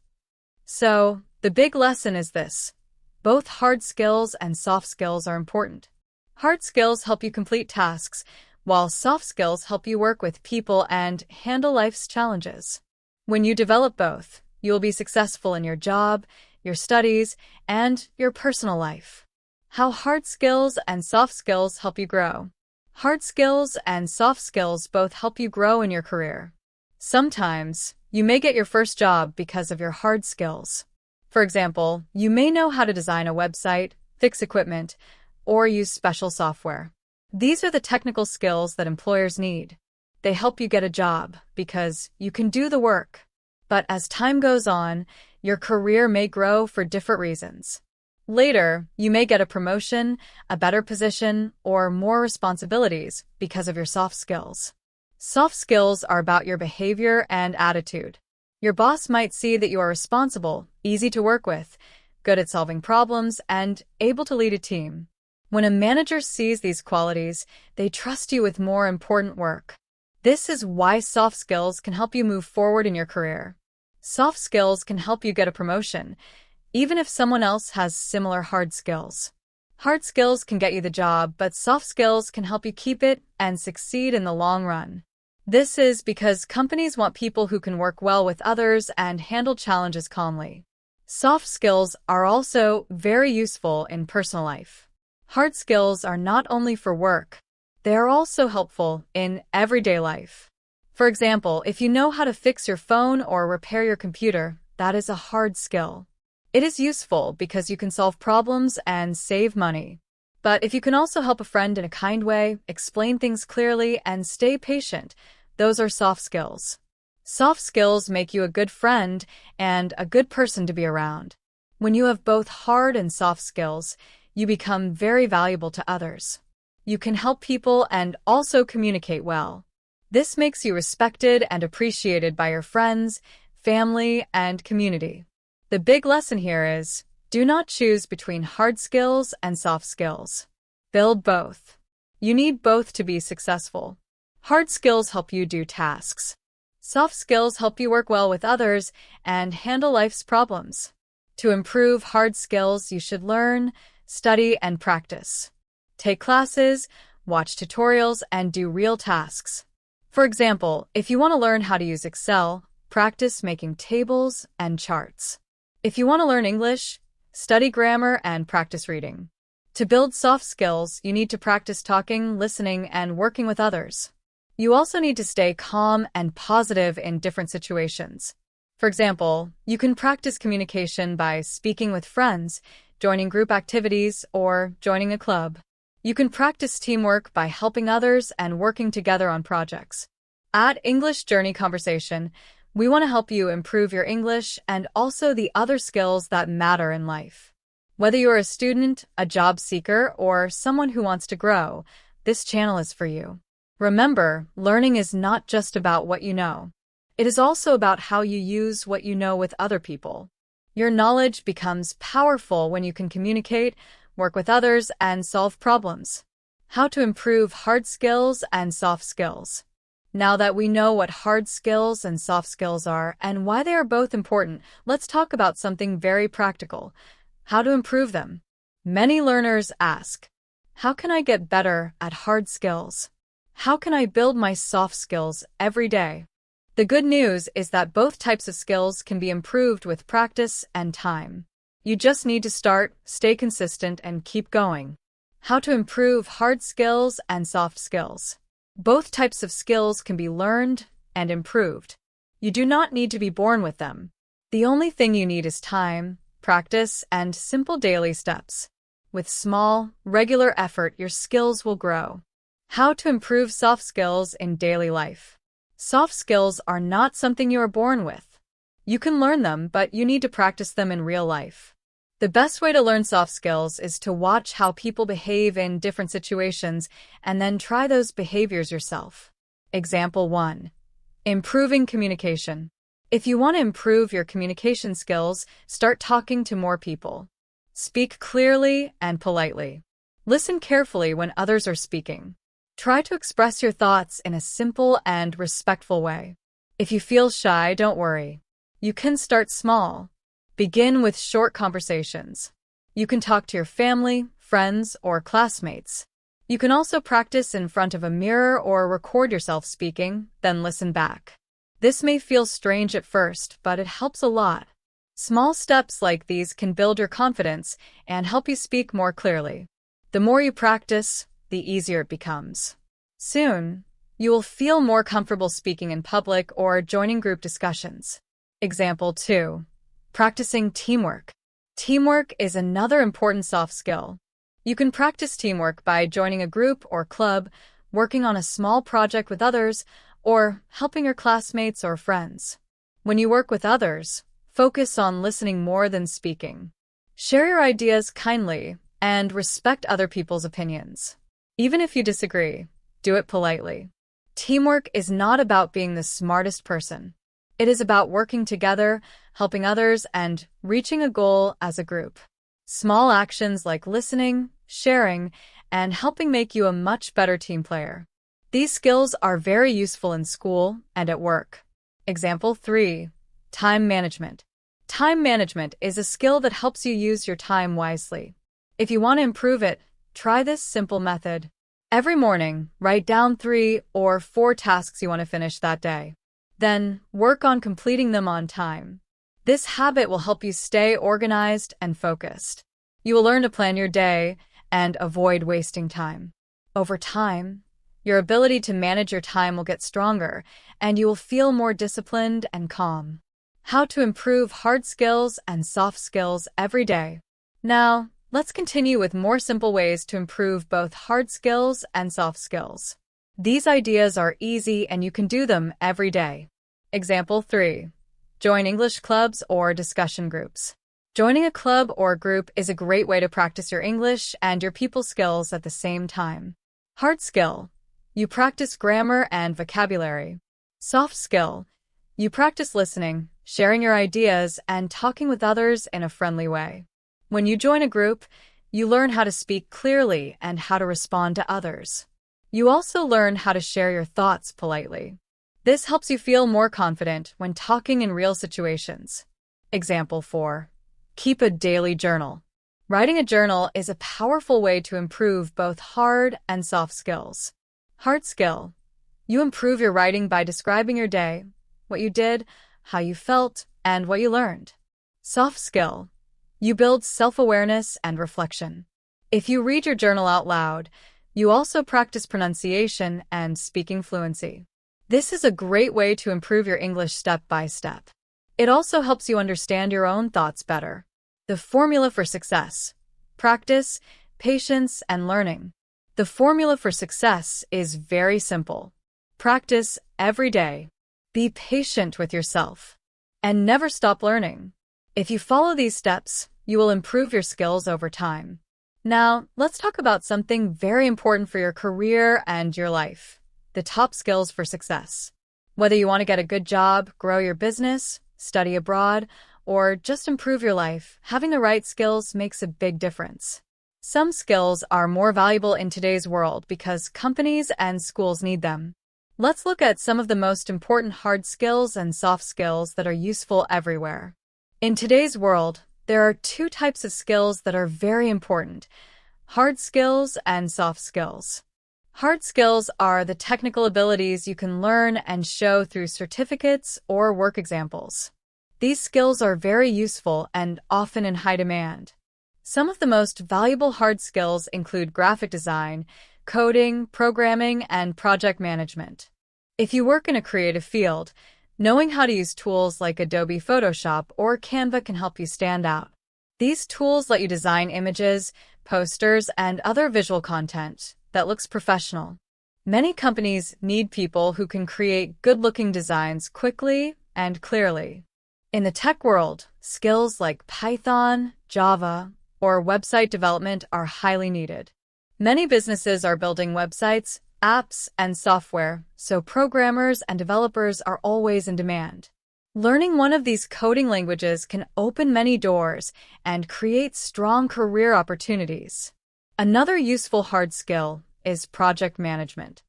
So, the big lesson is this. Both hard skills and soft skills are important. Hard skills help you complete tasks, while soft skills help you work with people and handle life's challenges. When you develop both, you will be successful in your job, your studies, and your personal life. How hard skills and soft skills help you grow. Hard skills and soft skills both help you grow in your career. Sometimes, you may get your first job because of your hard skills. For example, you may know how to design a website, fix equipment, or use special software. These are the technical skills that employers need. They help you get a job because you can do the work. But as time goes on, your career may grow for different reasons. Later, you may get a promotion, a better position, or more responsibilities because of your soft skills. Soft skills are about your behavior and attitude. Your boss might see that you are responsible, easy to work with, good at solving problems, and able to lead a team. When a manager sees these qualities, they trust you with more important work. This is why soft skills can help you move forward in your career. Soft skills can help you get a promotion, even if someone else has similar hard skills. Hard skills can get you the job, but soft skills can help you keep it and succeed in the long run. This is because companies want people who can work well with others and handle challenges calmly. Soft skills are also very useful in personal life. Hard skills are not only for work, they are also helpful in everyday life. For example, if you know how to fix your phone or repair your computer, that is a hard skill. It is useful because you can solve problems and save money. But if you can also help a friend in a kind way, explain things clearly, and stay patient, those are soft skills. Soft skills make you a good friend and a good person to be around. When you have both hard and soft skills, you become very valuable to others. You can help people and also communicate well. This makes you respected and appreciated by your friends, family, and community. The big lesson here is, do not choose between hard skills and soft skills. Build both. You need both to be successful. Hard skills help you do tasks. Soft skills help you work well with others and handle life's problems. To improve hard skills, you should learn, study, and practice. Take classes, watch tutorials, and do real tasks. For example, if you want to learn how to use Excel, practice making tables and charts. If you want to learn English, study grammar and practice reading. To build soft skills, you need to practice talking, listening, and working with others. You also need to stay calm and positive in different situations. For example, you can practice communication by speaking with friends, joining group activities, or joining a club. You can practice teamwork by helping others and working together on projects. At English Journey Conversation, we want to help you improve your English and also the other skills that matter in life. Whether you're a student, a job seeker, or someone who wants to grow, this channel is for you. Remember, learning is not just about what you know. It is also about how you use what you know with other people. Your knowledge becomes powerful when you can communicate, work with others, and solve problems. How to improve hard skills and soft skills. Now that we know what hard skills and soft skills are and why they are both important, let's talk about something very practical: how to improve them. Many learners ask, how can I get better at hard skills? How can I build my soft skills every day? The good news is that both types of skills can be improved with practice and time. You just need to start, stay consistent, and keep going. How to improve hard skills and soft skills. Both types of skills can be learned and improved. You do not need to be born with them. The only thing you need is time, practice, and simple daily steps. With small, regular effort, your skills will grow. How to improve soft skills in daily life. Soft skills are not something you are born with. You can learn them, but you need to practice them in real life. The best way to learn soft skills is to watch how people behave in different situations and then try those behaviors yourself. Example 1. Improving communication. If you want to improve your communication skills, start talking to more people. Speak clearly and politely. Listen carefully when others are speaking. Try to express your thoughts in a simple and respectful way. If you feel shy, don't worry. You can start small. Begin with short conversations. You can talk to your family, friends, or classmates. You can also practice in front of a mirror or record yourself speaking, then listen back. This may feel strange at first, but it helps a lot. Small steps like these can build your confidence and help you speak more clearly. The more you practice, the easier it becomes. Soon, you will feel more comfortable speaking in public or joining group discussions. Example 2. Practicing teamwork. Teamwork is another important soft skill. You can practice teamwork by joining a group or club, working on a small project with others, or helping your classmates or friends. When you work with others, focus on listening more than speaking. Share your ideas kindly and respect other people's opinions. Even if you disagree, do it politely. Teamwork is not about being the smartest person. It is about working together, helping others, and reaching a goal as a group. Small actions like listening, sharing, and helping make you a much better team player. These skills are very useful in school and at work. Example 3. Time management. Time management is a skill that helps you use your time wisely. If you want to improve it, try this simple method. Every morning, write down 3 or 4 tasks you want to finish that day. Then, work on completing them on time. This habit will help you stay organized and focused. You will learn to plan your day and avoid wasting time. Over time, your ability to manage your time will get stronger, and you will feel more disciplined and calm. How to improve hard skills and soft skills every day. Now, let's continue with more simple ways to improve both hard skills and soft skills. These ideas are easy and you can do them every day. Example 3. Join English clubs or discussion groups. Joining a club or group is a great way to practice your English and your people skills at the same time. Hard skill. You practice grammar and vocabulary. Soft skill. You practice listening, sharing your ideas, and talking with others in a friendly way. When you join a group, you learn how to speak clearly and how to respond to others. You also learn how to share your thoughts politely. This helps you feel more confident when talking in real situations. Example 4. Keep a daily journal. Writing a journal is a powerful way to improve both hard and soft skills. Hard skill. You improve your writing by describing your day, what you did, how you felt, and what you learned. Soft skill. You build self-awareness and reflection. If you read your journal out loud, you also practice pronunciation and speaking fluency. This is a great way to improve your English step by step. It also helps you understand your own thoughts better. The formula for success. Practice, patience, and learning. The formula for success is very simple. Practice every day. Be patient with yourself. And never stop learning. If you follow these steps, you will improve your skills over time. Now, let's talk about something very important for your career and your life. The top skills for success. Whether you want to get a good job, grow your business, study abroad, or just improve your life, having the right skills makes a big difference. Some skills are more valuable in today's world because companies and schools need them. Let's look at some of the most important hard skills and soft skills that are useful everywhere. In today's world, there are 2 types of skills that are very important: hard skills and soft skills. Hard skills are the technical abilities you can learn and show through certificates or work examples. These skills are very useful and often in high demand. Some of the most valuable hard skills include graphic design, coding, programming, and project management. If you work in a creative field, knowing how to use tools like Adobe Photoshop or Canva can help you stand out. These tools let you design images, posters, and other visual content that looks professional. Many companies need people who can create good-looking designs quickly and clearly. In the tech world, skills like Python, Java, or website development are highly needed. Many businesses are building websites, apps, and software, so programmers and developers are always in demand. Learning one of these coding languages can open many doors and create strong career opportunities. Another useful hard skill is project management.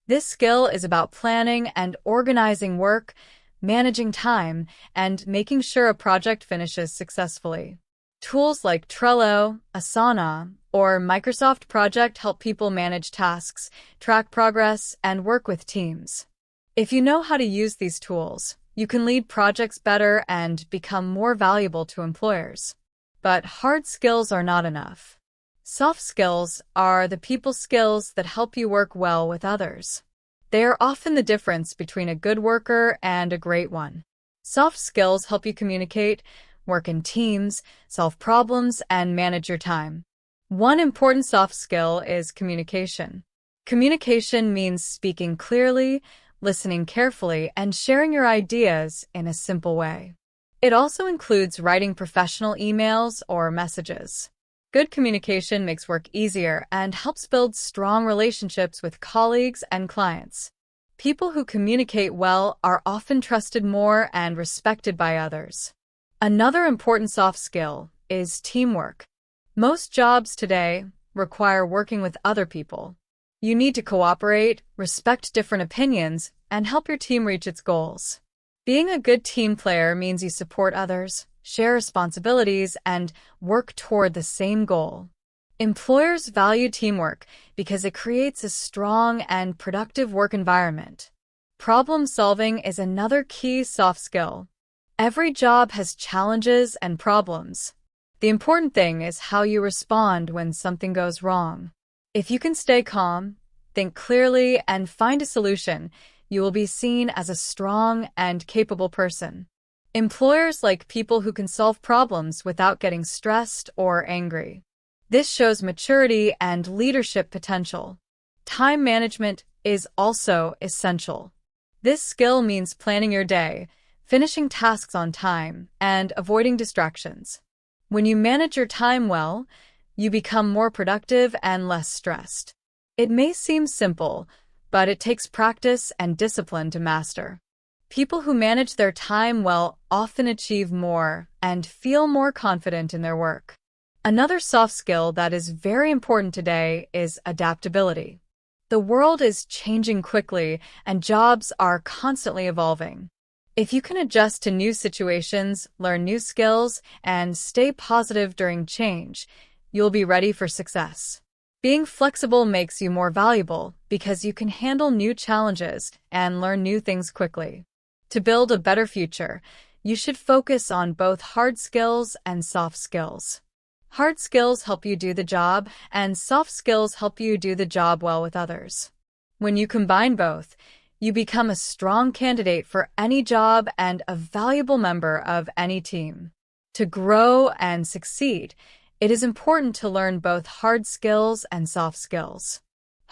This skill is about planning and organizing work, managing time, and making sure a project finishes successfully. Tools like Trello, Asana, or Microsoft Project help people manage tasks, track progress, and work with teams. If you know how to use these tools, you can lead projects better and become more valuable to employers. But hard skills are not enough. Soft skills are the people skills that help you work well with others. They are often the difference between a good worker and a great one. Soft skills help you communicate, work in teams, solve problems, and manage your time. One important soft skill is communication. Communication means speaking clearly, listening carefully, and sharing your ideas in a simple way. It also includes writing professional emails or messages. Good communication makes work easier and helps build strong relationships with colleagues and clients. People who communicate well are often trusted more and respected by others. Another important soft skill is teamwork. Most jobs today require working with other people. You need to cooperate, respect different opinions, and help your team reach its goals. Being a good team player means you support others, share responsibilities, and work toward the same goal. Employers value teamwork because it creates a strong and productive work environment. Problem solving is another key soft skill. Every job has challenges and problems. The important thing is how you respond when something goes wrong. If you can stay calm, think clearly, and find a solution, you will be seen as a strong and capable person. Employers like people who can solve problems without getting stressed or angry. This shows maturity and leadership potential. Time management is also essential. This skill means planning your day, finishing tasks on time, and avoiding distractions. When you manage your time well, you become more productive and less stressed. It may seem simple, but it takes practice and discipline to master. People who manage their time well often achieve more and feel more confident in their work. Another soft skill that is very important today is adaptability. The world is changing quickly and jobs are constantly evolving. If you can adjust to new situations, learn new skills, and stay positive during change, you'll be ready for success. Being flexible makes you more valuable because you can handle new challenges and learn new things quickly. To build a better future, you should focus on both hard skills and soft skills. Hard skills help you do the job, and soft skills help you do the job well with others. When you combine both, you become a strong candidate for any job and a valuable member of any team. To grow and succeed, it is important to learn both hard skills and soft skills.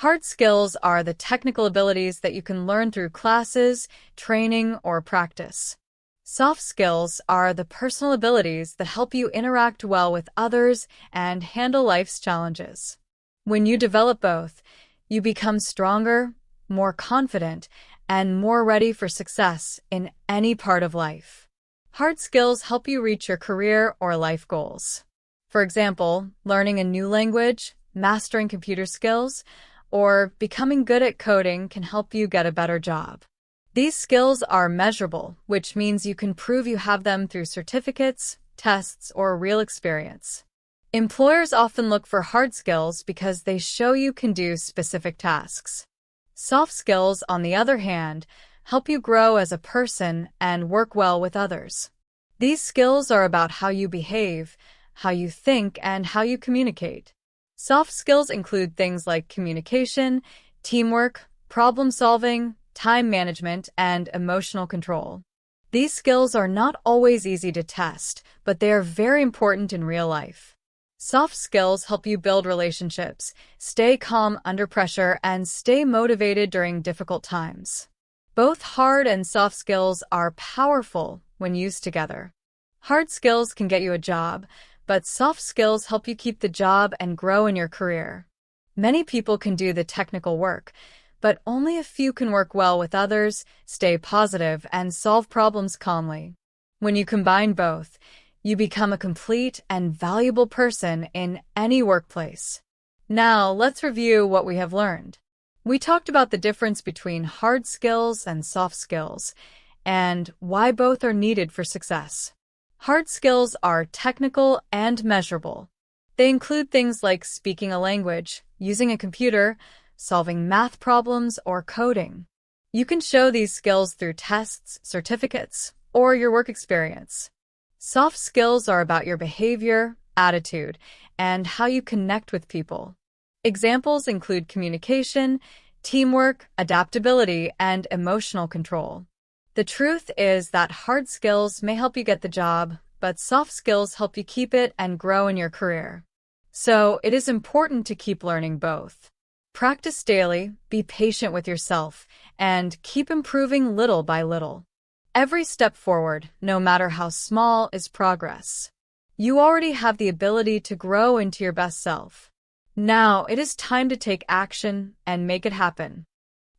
Hard skills are the technical abilities that you can learn through classes, training, or practice. Soft skills are the personal abilities that help you interact well with others and handle life's challenges. When you develop both, you become stronger, more confident, and more ready for success in any part of life. Hard skills help you reach your career or life goals. For example, learning a new language, mastering computer skills, or becoming good at coding can help you get a better job. These skills are measurable, which means you can prove you have them through certificates, tests, or real experience. Employers often look for hard skills because they show you can do specific tasks. Soft skills, on the other hand, help you grow as a person and work well with others. These skills are about how you behave, how you think, and how you communicate. Soft skills include things like communication, teamwork, problem solving, time management, and emotional control. These skills are not always easy to test, but they are very important in real life. Soft skills help you build relationships, stay calm under pressure, and stay motivated during difficult times. Both hard and soft skills are powerful when used together. Hard skills can get you a job, but soft skills help you keep the job and grow in your career. Many people can do the technical work, but only a few can work well with others, stay positive, and solve problems calmly. When you combine both, you become a complete and valuable person in any workplace. Now, let's review what we have learned. We talked about the difference between hard skills and soft skills, and why both are needed for success. Hard skills are technical and measurable. They include things like speaking a language, using a computer, solving math problems, or coding. You can show these skills through tests, certificates, or your work experience. Soft skills are about your behavior, attitude, and how you connect with people. Examples include communication, teamwork, adaptability, and emotional control. The truth is that hard skills may help you get the job, but soft skills help you keep it and grow in your career. So, it is important to keep learning both. Practice daily, be patient with yourself, and keep improving little by little. Every step forward, no matter how small, is progress. You already have the ability to grow into your best self. Now, it is time to take action and make it happen.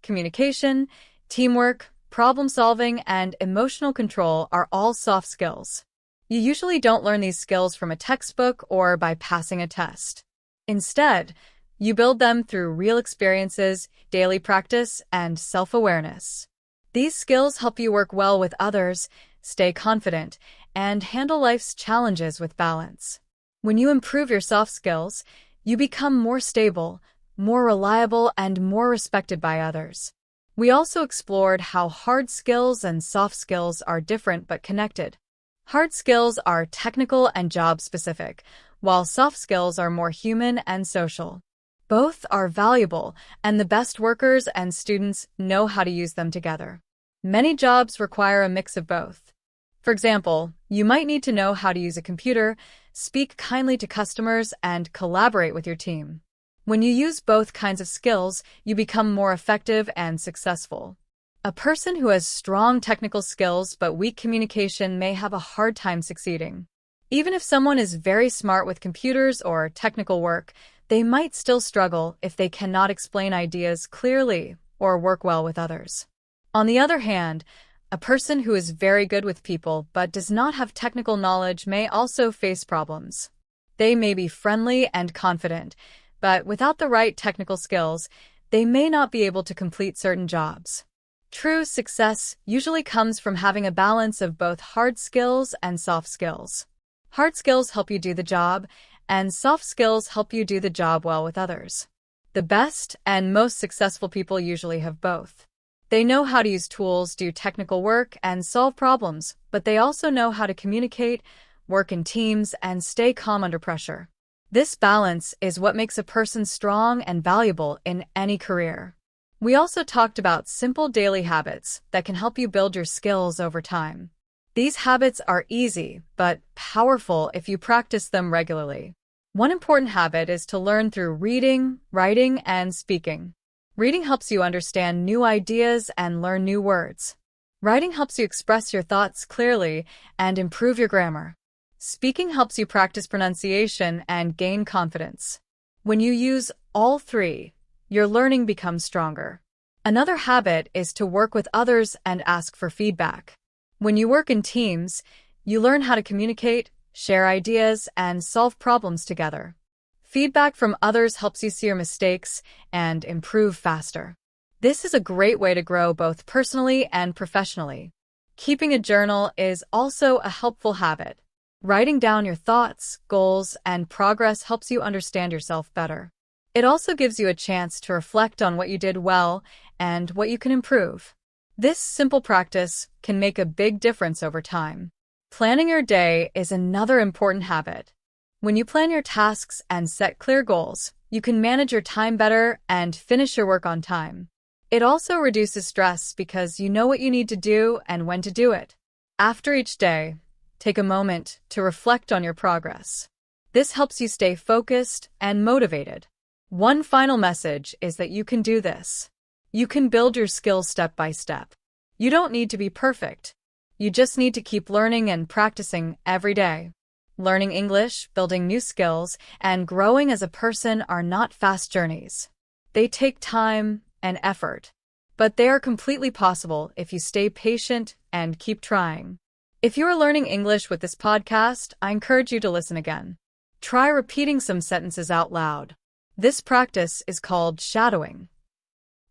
Communication, teamwork, problem solving, and emotional control are all soft skills. You usually don't learn these skills from a textbook or by passing a test. Instead, you build them through real experiences, daily practice, and self-awareness. These skills help you work well with others, stay confident, and handle life's challenges with balance. When you improve your soft skills, you become more stable, more reliable, and more respected by others. We also explored how hard skills and soft skills are different but connected. Hard skills are technical and job-specific, while soft skills are more human and social. Both are valuable, and the best workers and students know how to use them together. Many jobs require a mix of both. For example, you might need to know how to use a computer, speak kindly to customers, and collaborate with your team. When you use both kinds of skills, you become more effective and successful. A person who has strong technical skills but weak communication may have a hard time succeeding. Even if someone is very smart with computers or technical work, they might still struggle if they cannot explain ideas clearly or work well with others. On the other hand, a person who is very good with people but does not have technical knowledge may also face problems. They may be friendly and confident, but without the right technical skills, they may not be able to complete certain jobs. True success usually comes from having a balance of both hard skills and soft skills. Hard skills help you do the job, and soft skills help you do the job well with others. The best and most successful people usually have both. They know how to use tools, do technical work, and solve problems, but they also know how to communicate, work in teams, and stay calm under pressure. This balance is what makes a person strong and valuable in any career. We also talked about simple daily habits that can help you build your skills over time. These habits are easy, but powerful if you practice them regularly. One important habit is to learn through reading, writing, and speaking. Reading helps you understand new ideas and learn new words. Writing helps you express your thoughts clearly and improve your grammar. Speaking helps you practice pronunciation and gain confidence. When you use all three, your learning becomes stronger. Another habit is to work with others and ask for feedback. When you work in teams, you learn how to communicate, share ideas, and solve problems together. Feedback from others helps you see your mistakes and improve faster. This is a great way to grow both personally and professionally. Keeping a journal is also a helpful habit. Writing down your thoughts, goals, and progress helps you understand yourself better. It also gives you a chance to reflect on what you did well and what you can improve. This simple practice can make a big difference over time. Planning your day is another important habit. When you plan your tasks and set clear goals, you can manage your time better and finish your work on time. It also reduces stress because you know what you need to do and when to do it. After each day, take a moment to reflect on your progress. This helps you stay focused and motivated. One final message is that you can do this. You can build your skills step by step. You don't need to be perfect. You just need to keep learning and practicing every day. Learning English, building new skills, and growing as a person are not fast journeys. They take time and effort, but they are completely possible if you stay patient and keep trying. If you are learning English with this podcast, I encourage you to listen again. Try repeating some sentences out loud. This practice is called shadowing.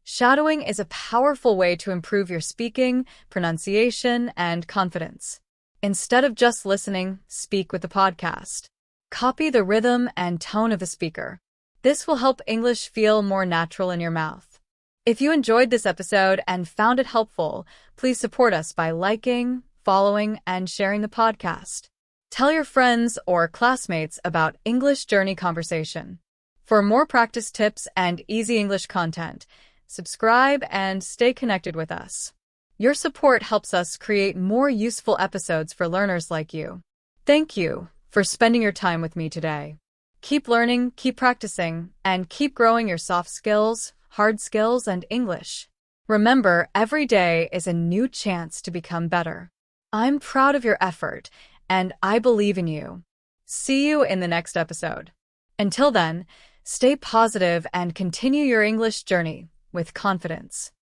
Shadowing is a powerful way to improve your speaking, pronunciation, and confidence. Instead of just listening, speak with the podcast. Copy the rhythm and tone of the speaker. This will help English feel more natural in your mouth. If you enjoyed this episode and found it helpful, please support us by liking, following, and sharing the podcast. Tell your friends or classmates about English Journey Conversation. For more practice tips and easy English content, subscribe and stay connected with us. Your support helps us create more useful episodes for learners like you. Thank you for spending your time with me today. Keep learning, keep practicing, and keep growing your soft skills, hard skills, and English. Remember, every day is a new chance to become better. I'm proud of your effort, and I believe in you. See you in the next episode. Until then, stay positive and continue your English journey with confidence.